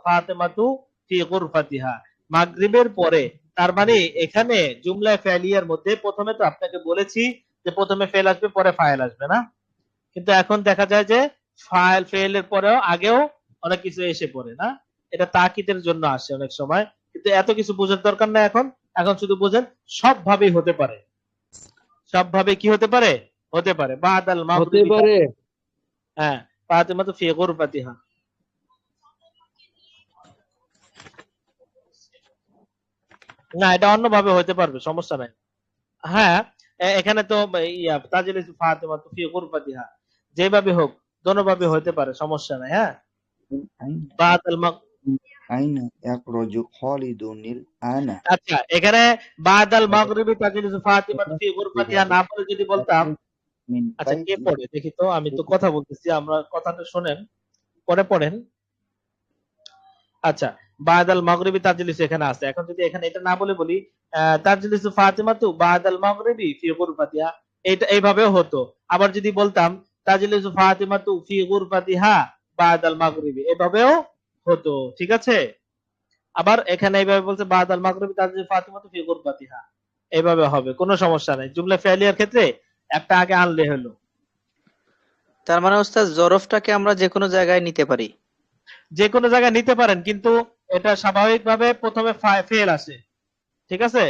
ফাতেমাতু ফি গুরফাতিহা, মাগরিবের পরে। তার মানে এখানে জুমলা ফেলিয়ার মধ্যে প্রথমে তো আপনাকে বলেছি যে প্রথমে ফেল আসবে, পরে ফাইল আসবে না, কিন্তু এখন দেখা যায় যে ফাইল ফেলের পরেও আগেও অনেক কিছু এসে পড়ে না, এটা তাকিদের জন্য আসে অনেক সময়, কিন্তু এত কিছু বোঝার দরকার নাই। এখন এখন শুধু বোঝেন সবভাবেই হতে পারে, সবভাবে কি হতে পারে? হতে পারে। বাদাল হতে মাগরিবি, পারে। হ্যাঁ, ফাতিমাতু ফি গুরফাতিহা। না, এটা অন্যভাবে হতে পারবে, সমস্যা নাই। হ্যাঁ, এখানে তো তাজলিসু ফাতিমাতু ফি গুরফাতিহা, যেভাবে হোক দোনোভাবে হতে পারে, সমস্যা নাই। হ্যাঁ, أين বাদাল মাগ أين يخرج خالد الآن؟ আচ্ছা, এখানে বাদাল মাগরিবি তাজলিসু ফাতিমাতু ফি গুরফাতিহা না পড়ে যদি বলতাম, من আচ্ছা কে بيت পড়ে দেখি তো, আমি তো কথা বলতেছি, আমরা কথাটা শোনেন, পরে পড়েন। আচ্ছা, বাদাল মাগরিবি তাজলিসু এখানে আছে, এখন যদি এখানে এটা না বলে বলি তাজলিসু ফাতিমাতু বাদাল মাগরিবি ফি গুরফাতিহা, এটা এইভাবেও হতো। আবার যদি বলতাম তাজলিসু ফাতিমাতু ফি গুরফাতিহা বাদাল মাগরিবি, এভাবেও হতো, ঠিক আছে। আবার এখানে এইভাবে বলছে বাদাল মাগরিবি তাজলিসু ফাতিমাতু ফি গুরফাতিহা, এইভাবে হবে, কোনো সমস্যা নাই। জুমলা ফেলিয়ার ক্ষেত্রে একটা আগে আনলে হলো। তার মানে ওস্তাদ, জরফটাকে আমরা যে কোনো জায়গায় নিতে পারি। যে কোনো জায়গায় নিতে পারেন, কিন্তু এটা স্বাভাবিকভাবে প্রথমে ফেল আসে, ঠিক আছে,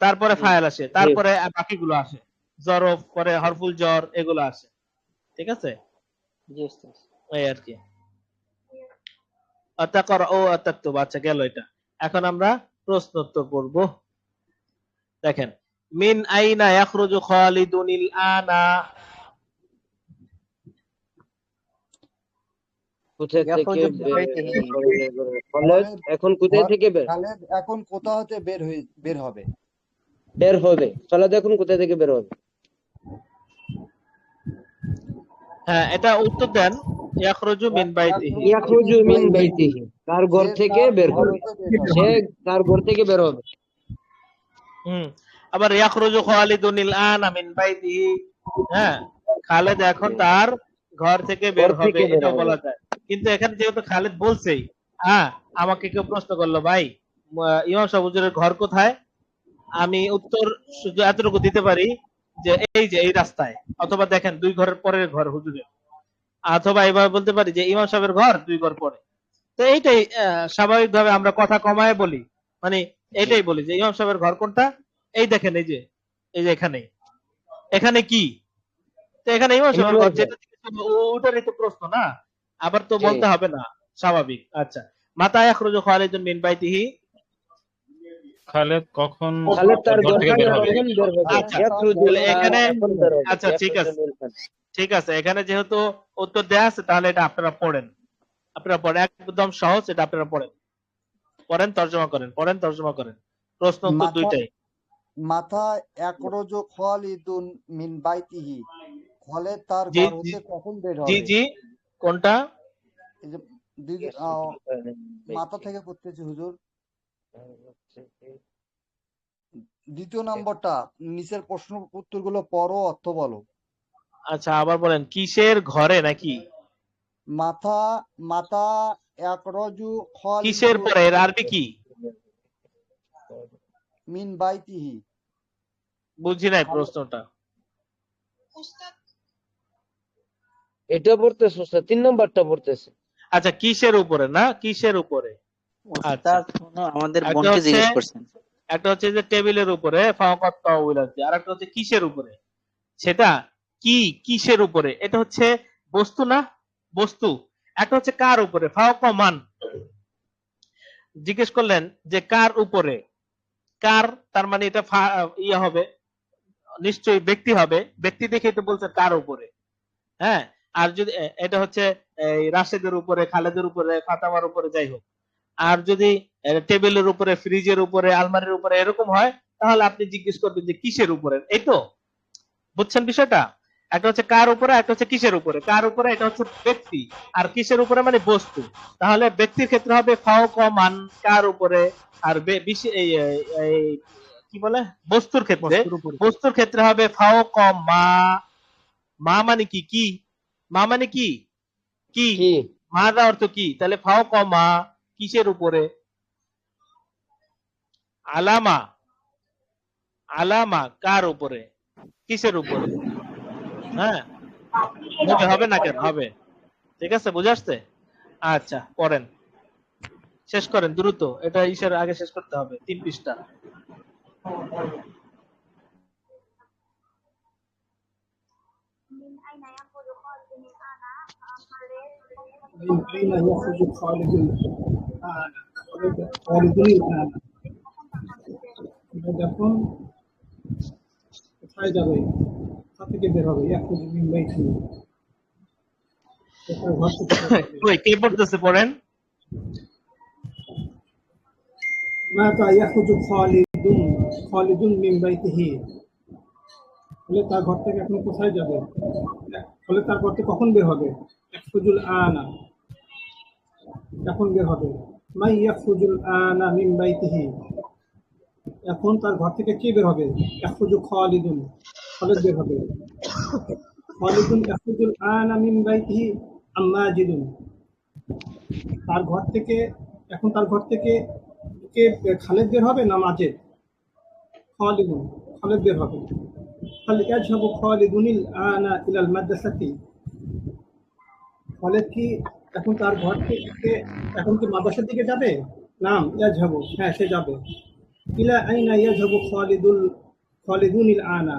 তারপরে ফাইল আসে, তারপরে বাকিগুলো আসে, জরফ, পরে হরফুল জর, এগুলো আসে, ঠিক আছে, জি উস্তাদ। এই আর কি। আতাকরাউ আতাকতুব, আচ্ছা গেল এটা। এখন আমরা প্রশ্ন উত্তর করব। দেখেন, মিন আইনা ইয়াখরুজু খালিদুনিল আনা, কোথা থেকে ইয়াখরুজু মিন বাইতিহি, খালেদ এখন কোথায় থেকে খালেদ এখন কোথা হতে বের হবে? বের হবে? খালেদ এখন কোথা থেকে বের হবে? হ্যাঁ এটা উত্তর দেন। ইয়াখরুজু মিন বাইতিহি, ইয়াখরুজু মিন বাইতিহি, তার ঘর সে থেকে তার বের ঘর হবে। হতে বের হবে। সে তার ঘর থেকে বের হবে। আবার ইয়াখরুজু খালিদুনিল আনা মিন বাইতিহি, হ্যাঁ খালেদ এখন তার ঘর থেকে বের ঘর হবে, থেকে বের এটা হবে। বলা যায়। কিন্তু এখানে যেহেতু খালেদ বলছেই, হ্যাঁ আমাকে কেউ প্রশ্ন করলো, ভাই ইমাম সাহেব হুজুরের ঘর কোথায়, আমি উত্তর শুধু এতটুকু দিতে পারি যে এই যে এই রাস্তায়, অথবা দেখেন 2 ঘরের পরের ঘর হুজুরের, অথবা এইভাবে বলতে পারি যে ইমাম সাহেবের ঘর 2 ঘর পরে। তো এইটাই স্বাভাবিকভাবে আমরা কথা কমায় বলি, মানে এটাই বলি যে ইমাম সাহেবের ঘর কোনটা, এই দেখেন এই যে এখানে, এখানে কি, তো এখানে ইমাম সাহেবের ইমামের ঘর, ঘর। যেটা ওটারই তো প্রশ্ন না, আবার তো জি। বলতে হবে না, স্বাভাবিক। আচ্ছা, মাতা ইয়াখরুজু খালিদুন মিন বাইতিহি, খালেদ কখন খালেদ তার ঘর ঘর থেকে থেকে বের হবে? কখন বের হবে? আচ্ছা ইয়াখরুজু তাহলে এখানে, এখন বের হবে। আচ্ছা ঠিক আছে, ইয়াখরুজু মিন। ঠিক আছে, এখানে যেহেতু উত্তর দেয়া আছে তাহলে এটা আপনারা পড়েন, একদম সহজ, এটা আপনারা পড়েন তর্জমা করেন, তর্জমা করেন, প্রশ্ন উত্তর মাথা দুইটাই। মাথা ইয়াখরুজু খালিদুন মিন বাইতিহি, খালেদ তার জি ঘর জি হতে কখন বের জি হবে? জি, কোনটা? এই যে মাথা থেকে পড়তেছি হুজুর। দ্বিতীয় নম্বরটা, নিচের প্রশ্ন উত্তরগুলো পড়ো, অর্থ বলো। আচ্ছা আবার বলেন, কিসের ঘরে নাকি মাথা ইয়াখরুজু কিসের খালিদুন পরে, এর আরবি কি? মিন বাইতিহি, বুঝি নাই প্রশ্নটা। এটা পড়তেছে উস্তাদ, 3 নম্বরটা পড়তেছে। আচ্ছা কিসের উপরে, না কিসের উপরে। আচ্ছা উস্তাদ আমাদের একটা বোনকে হচ্ছে, জিজ্ঞেস করছেন। যে টেবিলের উপরে, ফাওকাত তাওইলাতি, আর একটা হচ্ছে কিসের উপরে, সেটা কি, কিসের উপরে, এটা হচ্ছে বস্তু না, বস্তু। একটা হচ্ছে কার উপরে, ফাওকা মান, জিজ্ঞেস করলেন যে কার উপরে, কার, তার মানে এটা ইয়ে হবে, নিশ্চয়ই ব্যক্তি হবে, ব্যক্তি দেখে তো বলছে কার উপরে, হ্যাঁ। আর যদি এটা হচ্ছে এই রাশেদের উপরে, খালেদের উপরে, ফাতামার উপরে, যাই হোক। আর যদি টেবিলের উপরে, ফ্রিজের উপরে, আলমারির উপরে এরকম হয়, তাহলে আপনি জিজ্ঞেস করবেন যে কিসের উপরে, এই তো বুঝছেন বিষয়টা। একটা হচ্ছে কার উপরে, একটা হচ্ছে কিসের উপরে। কার উপরে এটা হচ্ছে ব্যক্তি, আর কিসের উপরে মানে বস্তু। তাহলে ব্যক্তির ক্ষেত্রে হবে ফাওকা মান, কার উপরে, আর কি বলে বস্তুর ক্ষেত্রে, বস্তুর ক্ষেত্রে হবে ফাওকা মা। মা মানে কি, কি, মা মানে কি, কি, কি? মার অর্থ কি, তাহলে ফাওকা মা, কিসের উপরে। আলামা, আলামা কার উপরে, কিসের উপরে, হ্যাঁ হবে না কেন, হবে। ঠিক আছে, বুঝে আসছে। আচ্ছা পড়েন, শেষ করেন দ্রুত, এটা ইসের আগে শেষ করতে হবে, 3 পৃষ্ঠা। من أين يخرج خالد الآن؟ من أين يخرج خالد الآن؟ خالدুল আনা, এটা যখন কোথায় যাবে, কোথা থেকে বের হবে, ইয়াখরুজু মিন বাইতিহি, কোথায় ঘর থেকে বের হবে। কই কে পড়তেছে, পড়েন। মাতা ইয়াখরুজু খালিদুন মিন বাইতিহি, ফলে তার ঘর থেকে এখন কোথায় যাবে, ফলে তার ঘর থেকে কখন বের হবে, ইয়াখরুজুল আনা, এখন বের হবে। মাই ইয়াখরুজুল আনা মিন বাইতিহি, এখন তার ঘর থেকে কে বের হবে, ইয়াখরুজু খালিদুন, খালিদ বের হবে। খালিদুন ইয়াখরুজুল আনা মিন বাইতিহি আম মাজিদুন, তার ঘর থেকে, এখন তার ঘর থেকে কে, খালিদ বের হবে না মাজেদ, খালিদুন, খালিদ বের হবে। هل يذهب خالد الآن إلى المدرسة؟ খালিদ কি এখন তার ঘর থেকে এখন কি মাদ্রাসার দিকে যাবে? নাম ইয়াযহাবু, হ্যাঁ সে যাবে। ইলা আইনা ইয়াযহাবু খালিদুন আনা,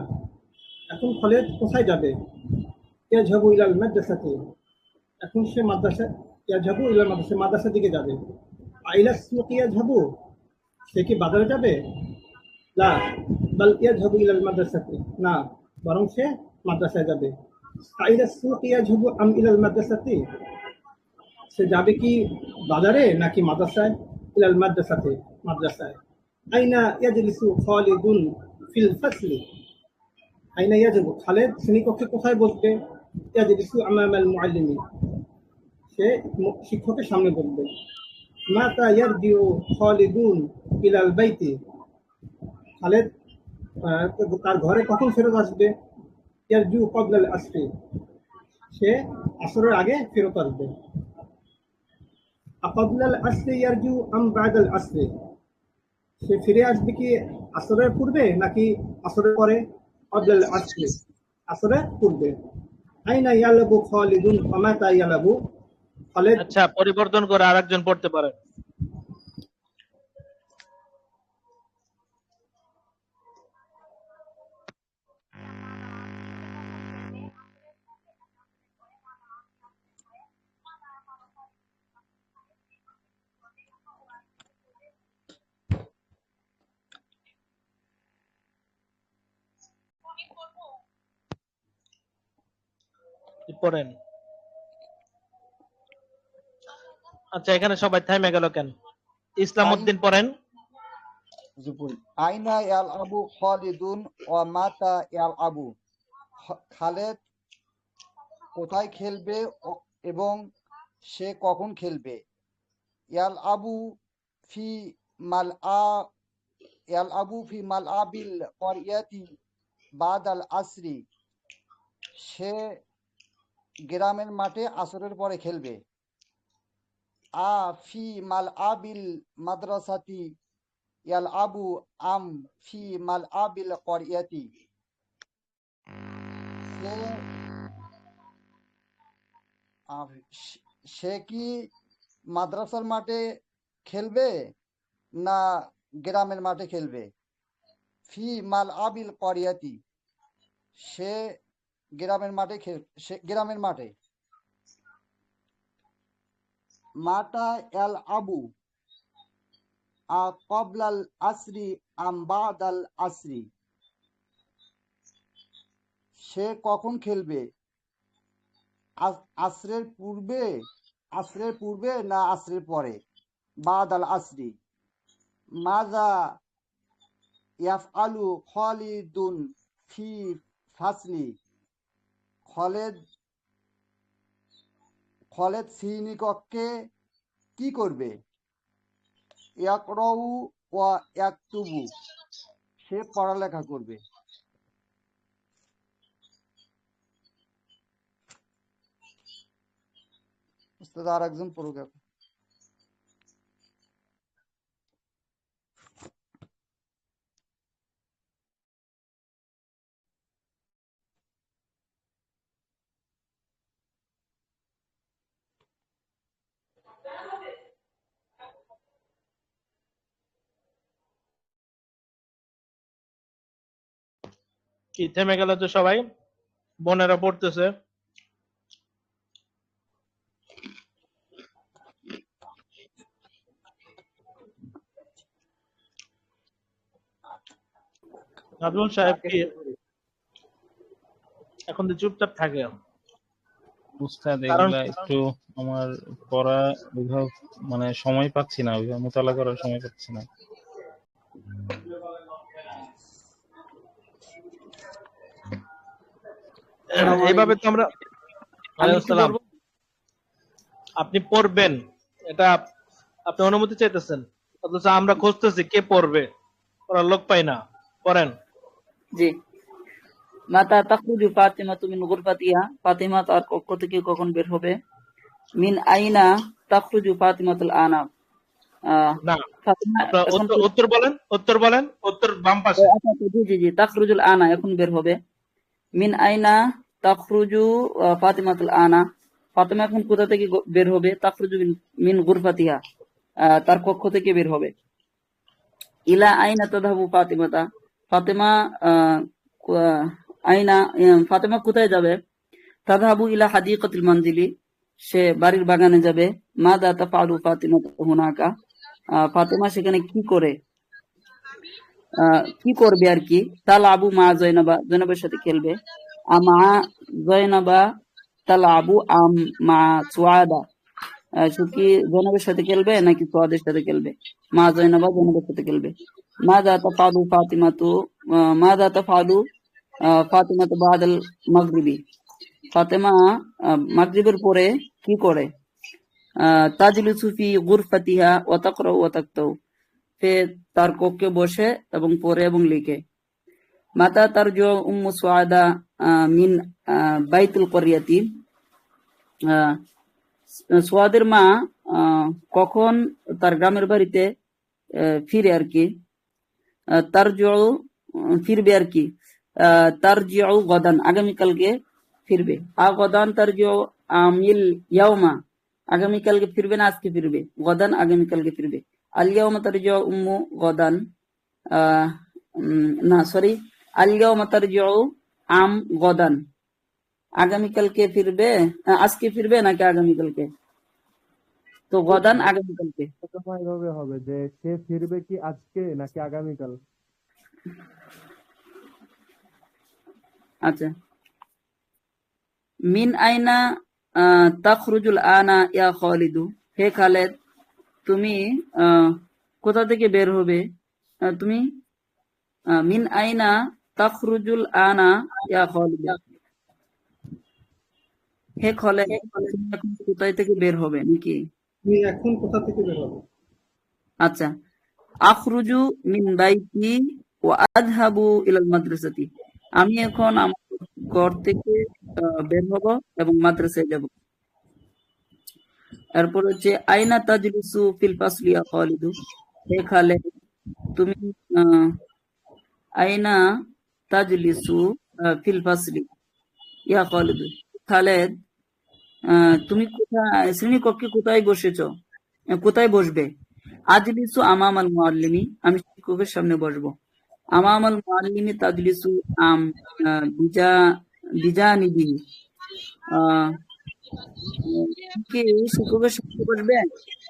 এখন খালিদ কোথায় যাবে? ইয়াযহাবু ইলাল মাদ্রাসাতি, এখন সে মাদ্রাসা, ইয়াযহাবু ইলাল মাদ্রাসা, মাদ্রাসার দিকে যাবে। আইলা সুকি ইয়াযহাবু, সে কি বাজারে যাবে? লা বাল ইয়াযহাবু ইলাল মাদ্রাসাতি, না বরং সে মাদ্রাসায় যাবে। আইলা সুকি ইয়াযহাবু আম ইলাল মাদ্রাসাতি, সে যাবে কি বাজারে নাকি মাদ্রাসায়? ইলাল মাদ্রাসাতি, মাদ্রাসায়। আইনা ইয়াজলিসু খালিদুন ফিল ফাসলি, আইনা ইয়াজলিসু, খালেদ শ্রেণীকক্ষে কোথায় বসবে? ইয়াজলিসু আমামাল মুআল্লিমি, সে শিক্ষকের সামনে বসবে। মাতা ইয়ারজিউ খালিদুন ইলাল বাইতি, খালেদ তার ঘরে কখন ফেরত আসবে? ইয়ারজিউ ক্বাবলাল আসরি, সে আসরের আগে ফেরত আসবে। ক্বাবলাল আসরি ইয়ারজিউ আম বাদাল আসরি, সে ফিরে আসবে কি আসরের পূর্বে নাকি আসরের পরে? ক্বাবলাল আসরি, আসরের পূর্বে। আইনা ইয়ালাবু খালিদুন ওয়া মাতা ইয়ালাবু, খালেদ, আচ্ছা, পরিবর্তন করে আরেকজন পড়তে পারেন। পড়েন। আচ্ছা, এখানে সবাই থামে গেল কেন? ইসলাম উদ্দিন পড়েন। আইনা ইয়ালআবু খালিদুন ওয়া মাতা ইয়ালআবু, খালেদ কোথায় খেলবে এবং সে কখন খেলবে? ইয়ালআবু ফি মালআ ইয়ালআবু ফি মালআবিল ক্বারিয়াতি বাদাল আসরি, সে গ্রামের মাঠে আসরের পরে খেলবে। আ ফি মালআবিল মাদ্রাসাতি ইয়ালআবু আম ফি মালআবিল ক্বারিয়াতি, সে কি মাদ্রাসার মাঠে খেলবে না গ্রামের মাঠে খেলবে? ফি মালআবিল ক্বারিয়াতি, সে গ্রামের মাঠে সে গ্রামের মাঠে। মাতা ইয়ালআবু ক্বাবলাল আসরি আম বাদাল আসরি, সে কখন খেলবে? আসরের পূর্বে না আসরের পরে? বাদাল আসরি। মাযা ইয়াফআলু খালিদুন ফি ফাসলি, খালেদ শ্রেণীকক্ষে কি করবে? ইয়াকরাউ ওয়া ইয়াকতুবু, সে পড়ালেখা করবে। উস্তাদ আর একজন পড়ুক এখন। কি থেমে গেল তো সবাই? বোনেরা পড়তেছে। আব্দুল সাহেব কি এখন তো চুপচাপ থাকে? উস্তাদ কারণ এগুলা একটু আমার পড়া ওইভাবে মানে সময় পাচ্ছি না, ওইভাবে মোতালা করার সময় পাচ্ছি না। এইভাবে তো আমরা, আপনি পড়বেন, এটা আপনি অনুমতি চাইতেছেন, অথচ আমরা খুঁজতেছি কে পড়বে, পড়ার লোক পাই না। পড়েন। জি। মাতা তাখরুজু ফাতিমাতু মিন গুরফাতিহা, ফাতিমা তার কক্ষ থেকে কখন বের হবে? মিন আইনা তাখরুজু ফাতিমাতুল আনা, না, ফাতিমা এখন উত্তর বলেন, উত্তর বাম পাশে। জি, তাখরুজুল আনা, এখন বের হবে। মিন আইনা তাখরুজু ফাতিমাতুল আনা, ফাতিমা এখন কোথা থেকে বের হবে? তাখরুজু মিন গুরফাতিহা, তার কক্ষ থেকে বের হবে। ইলা আইনা তাযহাবু ফাতিমাতা, ফাতিমা আইনা, ফাতিমা কোথায় যাবে? তাযহাবু ইলা হাদিকাতিল মানজিলি, সে বাড়ির বাগানে যাবে। মাযা তাফআলু ফাতিমাতু হুনাকা, ফাতেমা সেখানে কি করে, কি করবে আর কি। তালআবু মা জয়নাবা, জয়নাবের সাথে খেলবে। আমা জয়নাবা তালআবু আম মা সুআদা, সে কি জয়নাবের সাথে খেলবে নাকি সুআদের সাথে খেলবে? মা জয়নাবা জয়নাবের সাথে খেলবে। মাযা তাফআলু ফাতিমাতু, মাযা তাফআলু ফাতিমাতু বাদাল মাগরিবি, ফাতেমা মাগরিবের পরে কি করে? তাজলিসু ফি গুরফাতিহা ওয়া তাকরাউ ওয়া তাকতাউ, সে তার কক্ষে বসে এবং পড়ে এবং লিখে। মাতা তারজু উম্মু সুআদা মিন বাইতুল করিয়াতি, সুআদের মা কখন তার গ্রামের বাড়িতে ফিরে আর কি। তারজু, ফিরবে আর কি। তারজিউ গদান, আগামীকালকে ফিরবে। গদান তারজিউ আমিল ইয়াউমা, আগামীকালকে ফিরবে না আজকে ফিরবে? গদান, আগামীকালকে ফিরবে। আল ইয়াউমা তারজিউ উম্মু গদান, না সরি, আল ইয়াউমা তারজিউ আম গদান, আগামীকালকে ফিরবে, আজকে ফিরবে নাকি আগামীকালকে? তো গদান আগামীকালকে। এভাবে হবে যে সে ফিরবে কি আজকে নাকি আগামীকাল। আচ্ছা, মিন আইনা তাখরুজুল আনা ইয়া খালিদু, হে খালেদ তুমি কোথা থেকে বের হবে? তুমি মিন আইনা তাখরুজুল আনা ইয়া খালিদ, হে খালেদ তুমি এখন কোথায় থেকে বের হবে নাকি? তুমি এখন কোথা থেকে বের হবে? আচ্ছা, আখরুজু মিন বাইতি ওয়া আযহাবু ইলাল মাদ্রাসাতি, আমি এখন আমার ঘর থেকে বের হব এবং মাদ্রাসায় যাব। এরপর হচ্ছে আইনা তাজলিসু ফিল ফাসলি ইয়া খালিদু, হে খালেদ তুমি আইনা তাজলিসু ফিল ফাসলি ইয়া খালিদু, খালেদ তুমি কোথায়, শ্রেণীকক্ষে কোথায় বসেছো, কোথায় বসবে? আজলিসু আমামাল মুআল্লিমি, আমি শিক্ষকের সামনে বসবো। আমামাল মুআল্লিমি তাজলিসু আম বিজানিবি, কি শিক্ষকের সামনে বসবে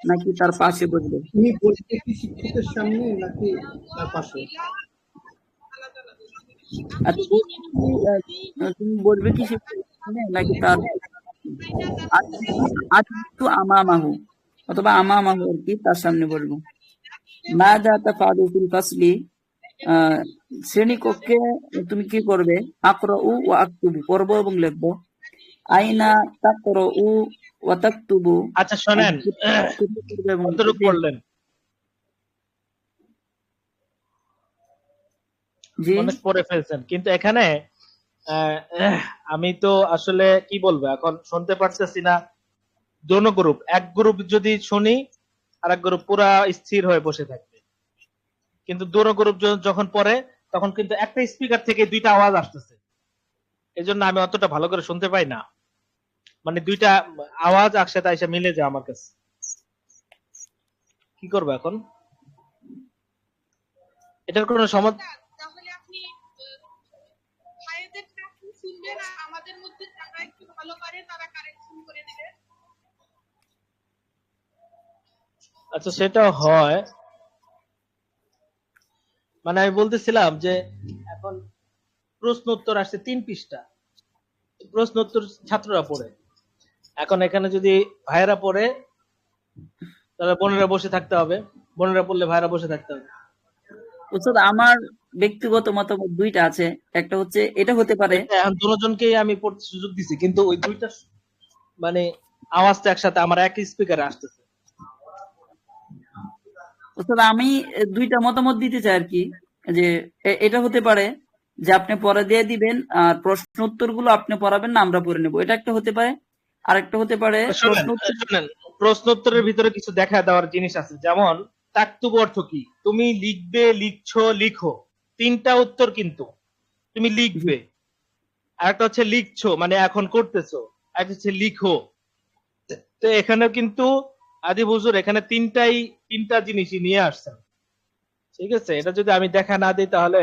নাকি তার পাশে বসবে? তুমি বসবে কি শিক্ষকের সামনে নাকি তার পাশে? তুমি বসবে কি শিক্ষকের সামনে নাকি তার আজলিসু আমামাহু, অথবা আমামাহু আর কি, তার সামনে বসবো। মাযা তাফআলু ফিল ফাসলি, শ্রেণীকক্ষে তুমি কি করবে? আকরাউ ওয়া আকতুবু, পড়বো এবং লিখবো। আইনা তাকরাউ ওয়া তাকতুবু, আচ্ছা শোনেন, কতটুকু পড়লেন? জি অনেক পড়ে ফেলছেন, কিন্তু এখানে আমি তো আসলে কি বলবো এখন শুনতে পারতেছি না। দোনো গ্রুপ, এক গ্রুপ যদি শুনি আর এক গ্রুপ পুরা স্থির হয়ে বসে থাকবে, কিন্তু দোনো গ্রুপ যখন পড়ে তখন কিন্তু একটা স্পিকার থেকে দুইটা আওয়াজ আসতেছে, এজন্য আমি অতটা ভালো করে শুনতে পাই না। মানে দুইটা আওয়াজ একসাথে এসে মিলে যায় আমার কাছে। কি করবো এখন? এটার কোনো সমাধান? তাহলে আপনি ভাইদের কাছে শুনবেন আর আমাদের মধ্যে যারা একটু ভালো পারে তারা কারেকশন করে দিবে। আচ্ছা সেটা হয়। মানে আমি বলতেছিলাম যে এখন প্রশ্ন উত্তর আসছে 3 পৃষ্ঠা, প্রশ্ন উত্তর ছাত্ররা পড়ে। এখন এখানে যদি ভাইয়েরা পড়ে তাহলে বোনেরা বসে থাকতে হবে, বোনেরা পড়লে ভাইয়েরা বসে থাকতে হবে। উস্তাদ, আমার ব্যক্তিগত মতামত দুইটা আছে। একটা হচ্ছে এটা হতে পারে, এখন দুজনকেই আমি পড়তে সুযোগ দিছি, কিন্তু ওই দুইটা মানে আওয়াজটা একসাথে আমার এক স্পিকারে আসতেছে। উস্তাদ আমি দুইটা মতামত দিতে চাই আর কি, যে এটা হতে পারে যে আপনি পড়া দিয়ে দিবেন আর প্রশ্ন উত্তর গুলো আপনি পড়াবেন না, আমরা পড়ে নেবো, এটা একটা হতে পারে। আর একটা হতে পারে প্রশ্ন উত্তরের ভিতরে কিছু দেখা দেওয়ার জিনিস আছে, যেমন তাকতুব অর্থ কি? তুমি লিখবে, লিখছো, লিখো, 3টা উত্তর, কিন্তু তুমি লিখবে। আর একটা হচ্ছে লিখছো মানে এখন করতেছো, আর একটা হচ্ছে লিখো। তো এখানে কিন্তু আদি হুজুর এখানে তিনটা জিনিসই নিয়ে আসছেন, ঠিক আছে? এটা যদি আমি দেখা না দিই তাহলে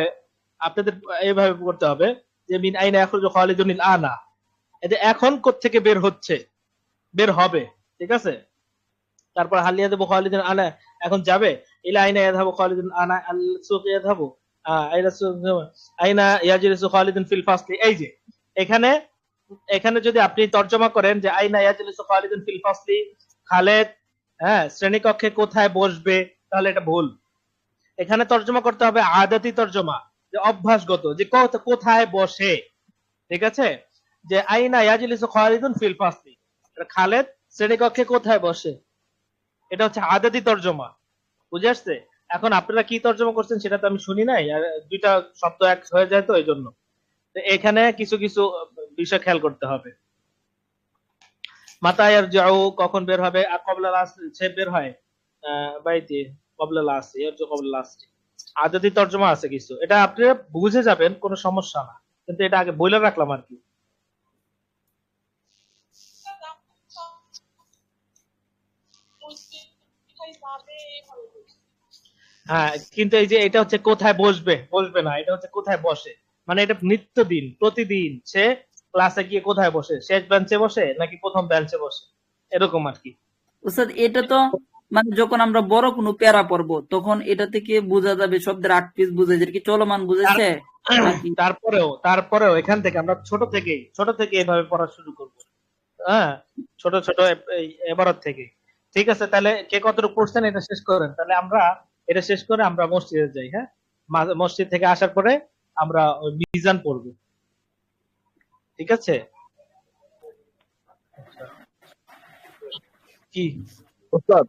আপনাদের এইভাবে করতে হবে যে মিন আইনা ইয়াখরুজু খালিদুনিল আনা, এই যে এখন কোত্থেকে বের হচ্ছে, বের হবে, ঠিক আছে। তারপর হালিয়া দেবো খালিদিন আনা, এখন যাবে, ইলা আইনা ইয়াযহাবু খালিদিন আনা আল সুক ইয়াযহাবু, আইনা সুক আইনা ইয়াজলিসু খালিদিন ফিল ফাসলি। এই যে এখানে, এখানে যদি আপনি তর্জমা করেন যে আইনা ইয়াজলিসু খালিদিন ফিল ফাসলি, খালেদ শ্রেণীকক্ষে কোথায় বসবে, তাহলে এটা ভুল। এখানে তর্জমা করতে হবে আদাতি তর্জমা, যে অভ্যাসগত, যে কোথায় বসে, ঠিক আছে। যে আইনা ইয়াজলিসু খালিদুন ফিল ফাসলি, খালেদ শ্রেণীকক্ষে কোথায় বসে, এটা হচ্ছে আদাতি তর্জমা, বুঝে আসছে। এখন আপনারা কি তর্জমা করছেন সেটা তো আমি শুনি নাই, আর দুইটা শব্দ এক হয়ে যায় তো এই জন্য। তো এখানে কিছু কিছু বিষয় খেয়াল করতে হবে। মাতা ইয়ারজিউ, কখন বের হবে, আর কবলা লাস, সে বের হয় বাইতি কবলা লাস, ইয়ারজু কবলা লাস। আদাতি তর্জমা আছে কিছু, এটা আপনারা বুঝে যাবেন, কোনো সমস্যা না, কিন্তু এটা আগে বলে রাখলাম আর কি। হ্যাঁ, কিন্তু এই যে এটা হচ্ছে কোথায় বসবে, বসবে না, এটা হচ্ছে কোথায় বসে, মানে এটা নিত্যদিন প্রতিদিন সে ক্লাসে গিয়ে কোথায় বসে, শেষ বেঞ্চে বসে নাকি প্রথম বেঞ্চে বসে, এরকম আর কি। উস্তাদ এটা তো মানে যখন আমরা বড় কোনো প্যারা পড়বো তখন এটা থেকে বোঝা যাবে, শব্দের 8 পিস বুঝে যায় কি চলমান বুঝেছে নাকি? তারপরেও এখান থেকে আমরা ছোট থেকে এভাবে পড়া শুরু করব। হ্যাঁ, ছোট ছোট এবারত থেকে। ঠিক আছে, তাহলে কে কতটুকু পড়ছেন এটা শেষ করেন, তাহলে আমরা এটা শেষ করে আমরা মসজিদে যাই। হ্যাঁ, মসজিদ থেকে আসার পরে আমরা ওই মিজান পড়ব, ঠিক আছে। কি ওস্তাদ